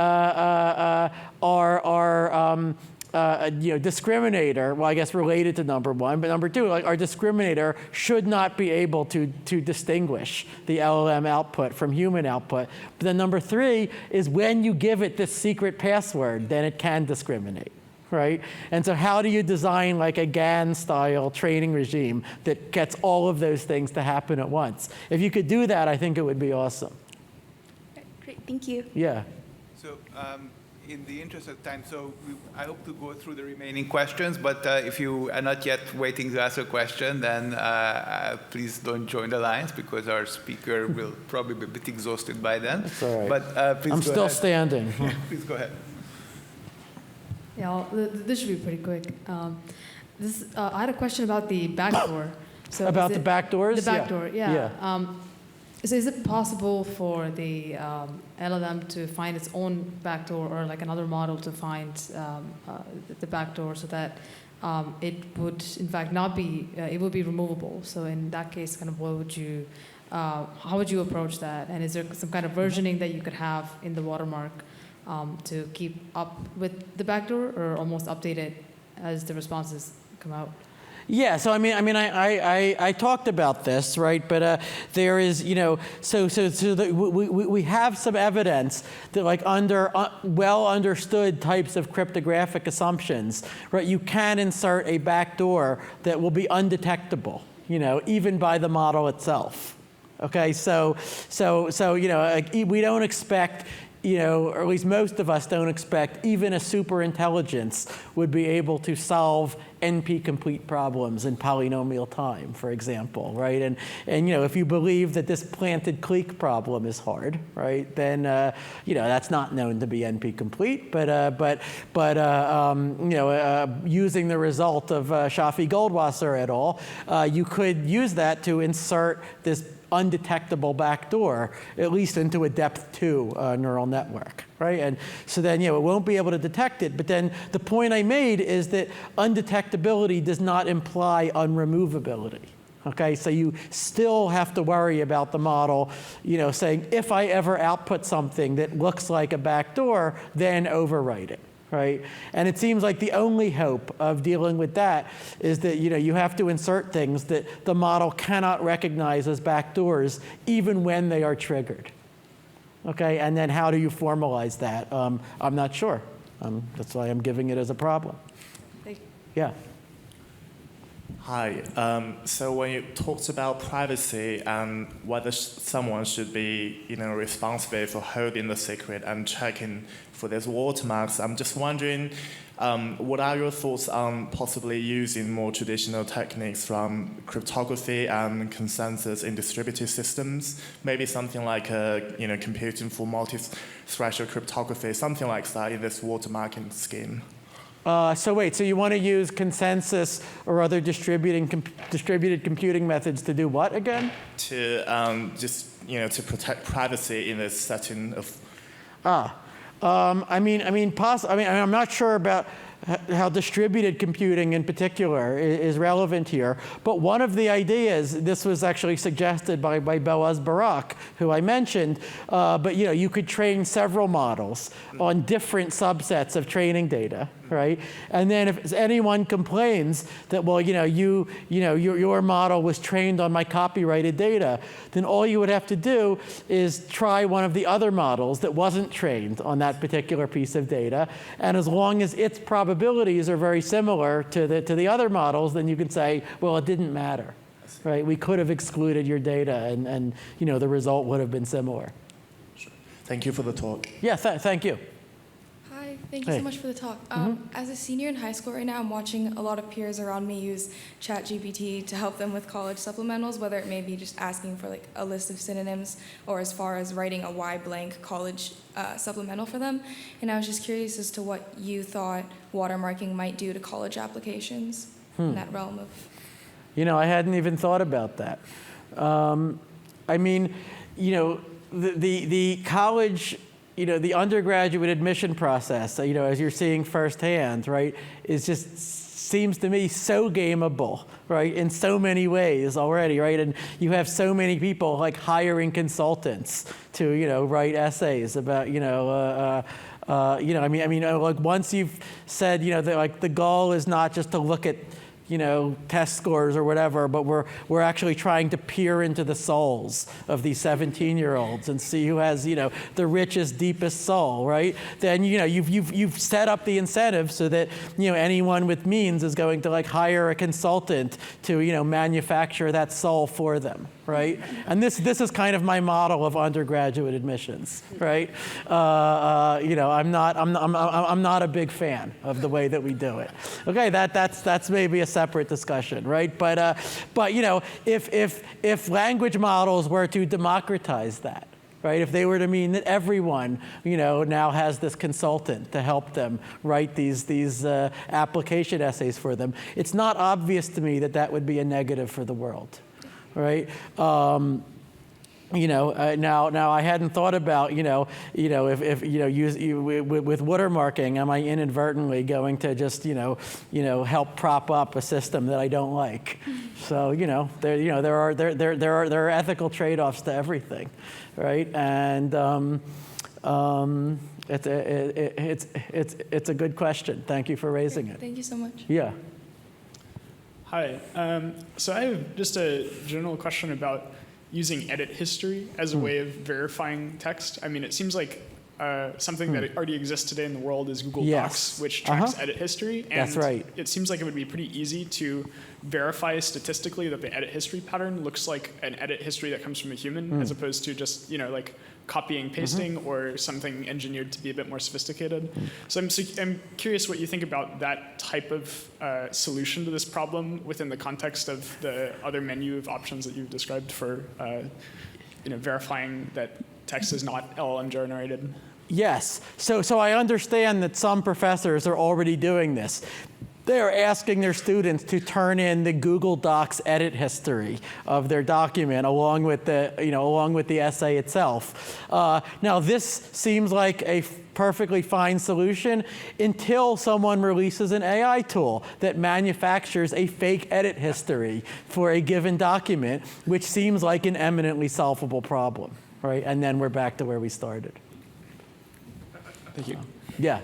discriminator, well, I guess related to number 1, but number 2, like our discriminator should not be able to distinguish the LLM output from human output. But then number 3 is when you give it this secret password, then it can discriminate, right? And so how do you design like a GAN-style training regime that gets all of those things to happen at once? If you could do that, I think it would be awesome. Great, thank you. Yeah. So in the interest of time, I hope to go through the remaining questions, but if you are not yet waiting to ask a question, then please don't join the lines because our speaker will probably be a bit exhausted by then. That's all right. But please I'm go still ahead. standing. Yeah, please go ahead. Yeah, this should be pretty quick. I had a question about the backdoor. So about the backdoors? The backdoor, yeah. So is it possible for the LLM to find its own backdoor or like another model to find the backdoor so that it would in fact not be, it would be removable? So in that case, kind of what would you, how would you approach that? And is there some kind of versioning that you could have in the watermark to keep up with the backdoor or almost update it as the responses come out? Yeah, so I talked about this, right? But there is, we have some evidence that like under well understood types of cryptographic assumptions, right? You can insert a backdoor that will be undetectable, even by the model itself. Okay, so we don't expect, or at least most of us don't expect, even a super intelligence would be able to solve NP-complete problems in polynomial time, for example, right? And if you believe that this planted clique problem is hard, right, then that's not known to be NP-complete. But using the result of Shafi Goldwasser et al., you could use that to insert this undetectable backdoor, at least into a depth 2 neural network, right? And so then, it won't be able to detect it. But then the point I made is that undetectability does not imply unremovability. Okay, so you still have to worry about the model, saying if I ever output something that looks like a backdoor, then overwrite it. Right? And it seems like the only hope of dealing with that is that you have to insert things that the model cannot recognize as backdoors even when they are triggered. Okay, and then how do you formalize that? I'm not sure. That's why I'm giving it as a problem. Thank you. Yeah. Hi. So when you talked about privacy and whether someone should be, responsible for holding the secret and checking for these watermarks, I'm just wondering, what are your thoughts on possibly using more traditional techniques from cryptography and consensus in distributed systems? Maybe something like, computing for multi-threshold cryptography, something like that in this watermarking scheme. So you want to use consensus or other distributed computing methods to do what again? To to protect privacy in this setting of. I'm not sure about how distributed computing in particular is relevant here. But one of the ideas, this was actually suggested by Boaz Barak, who I mentioned, but you could train several models on different subsets of training data, right? And then if anyone complains that, your model was trained on my copyrighted data, then all you would have to do is try one of the other models that wasn't trained on that particular piece of data. And as long as its probabilities are very similar to the other models, then you can say, well, it didn't matter, right? We could have excluded your data and the result would have been similar. Sure. Thank you for the talk. Yeah, thank you. Hi, thank you so much for the talk. As a senior in high school right now, I'm watching a lot of peers around me use ChatGPT to help them with college supplementals, whether it may be just asking for like a list of synonyms or as far as writing a Y blank college supplemental for them. And I was just curious as to what you thought watermarking might do to college applications in that realm of. I hadn't even thought about that. the college, the undergraduate admission process, as you're seeing firsthand, right, is just seems to me so gameable, right, in so many ways already, right? And you have so many people like hiring consultants to, write essays about, like once you've said, that like the goal is not just to look at, test scores or whatever, but we're actually trying to peer into the souls of these 17-year-olds and see who has, the richest, deepest soul, right? Then, you've set up the incentive so that, anyone with means is going to like hire a consultant to, manufacture that soul for them, right? And this is kind of my model of undergraduate admissions, right? I'm not a big fan of the way that we do it. Okay, that's maybe a separate discussion, right? But if language models were to democratize that, right? If they were to mean that everyone, now has this consultant to help them write these application essays for them, it's not obvious to me that that would be a negative for the world, right? Now I hadn't thought about, if with watermarking, am I inadvertently going to just, help prop up a system that I don't like? So, there are ethical trade-offs to everything, right? And it's a good question. Thank you for raising it. Thank you so much. Yeah. Hi. So I have just a general question about using edit history as a way of verifying text. I mean, it seems like something that already exists today in the world is Google Docs, which tracks edit history. And that's right. It seems like it would be pretty easy to verify statistically that the edit history pattern looks like an edit history that comes from a human, as opposed to just, like copying, pasting, or something engineered to be a bit more sophisticated. So I'm curious what you think about that type of solution to this problem within the context of the other menu of options that you've described for verifying that text is not LLM generated. Yes. So I understand that some professors are already doing this. They're asking their students to turn in the Google Docs edit history of their document along with the essay itself. Now this seems like a perfectly fine solution until someone releases an AI tool that manufactures a fake edit history for a given document, which seems like an eminently solvable problem, right? And then we're back to where we started. Thank you. Yeah.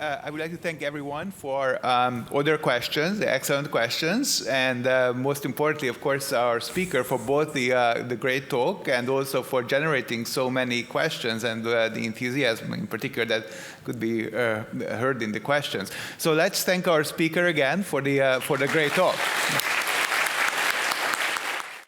I would like to thank everyone for all their questions, the excellent questions, and most importantly, of course, our speaker for both the great talk and also for generating so many questions and the enthusiasm in particular that could be heard in the questions. So let's thank our speaker again for the great talk.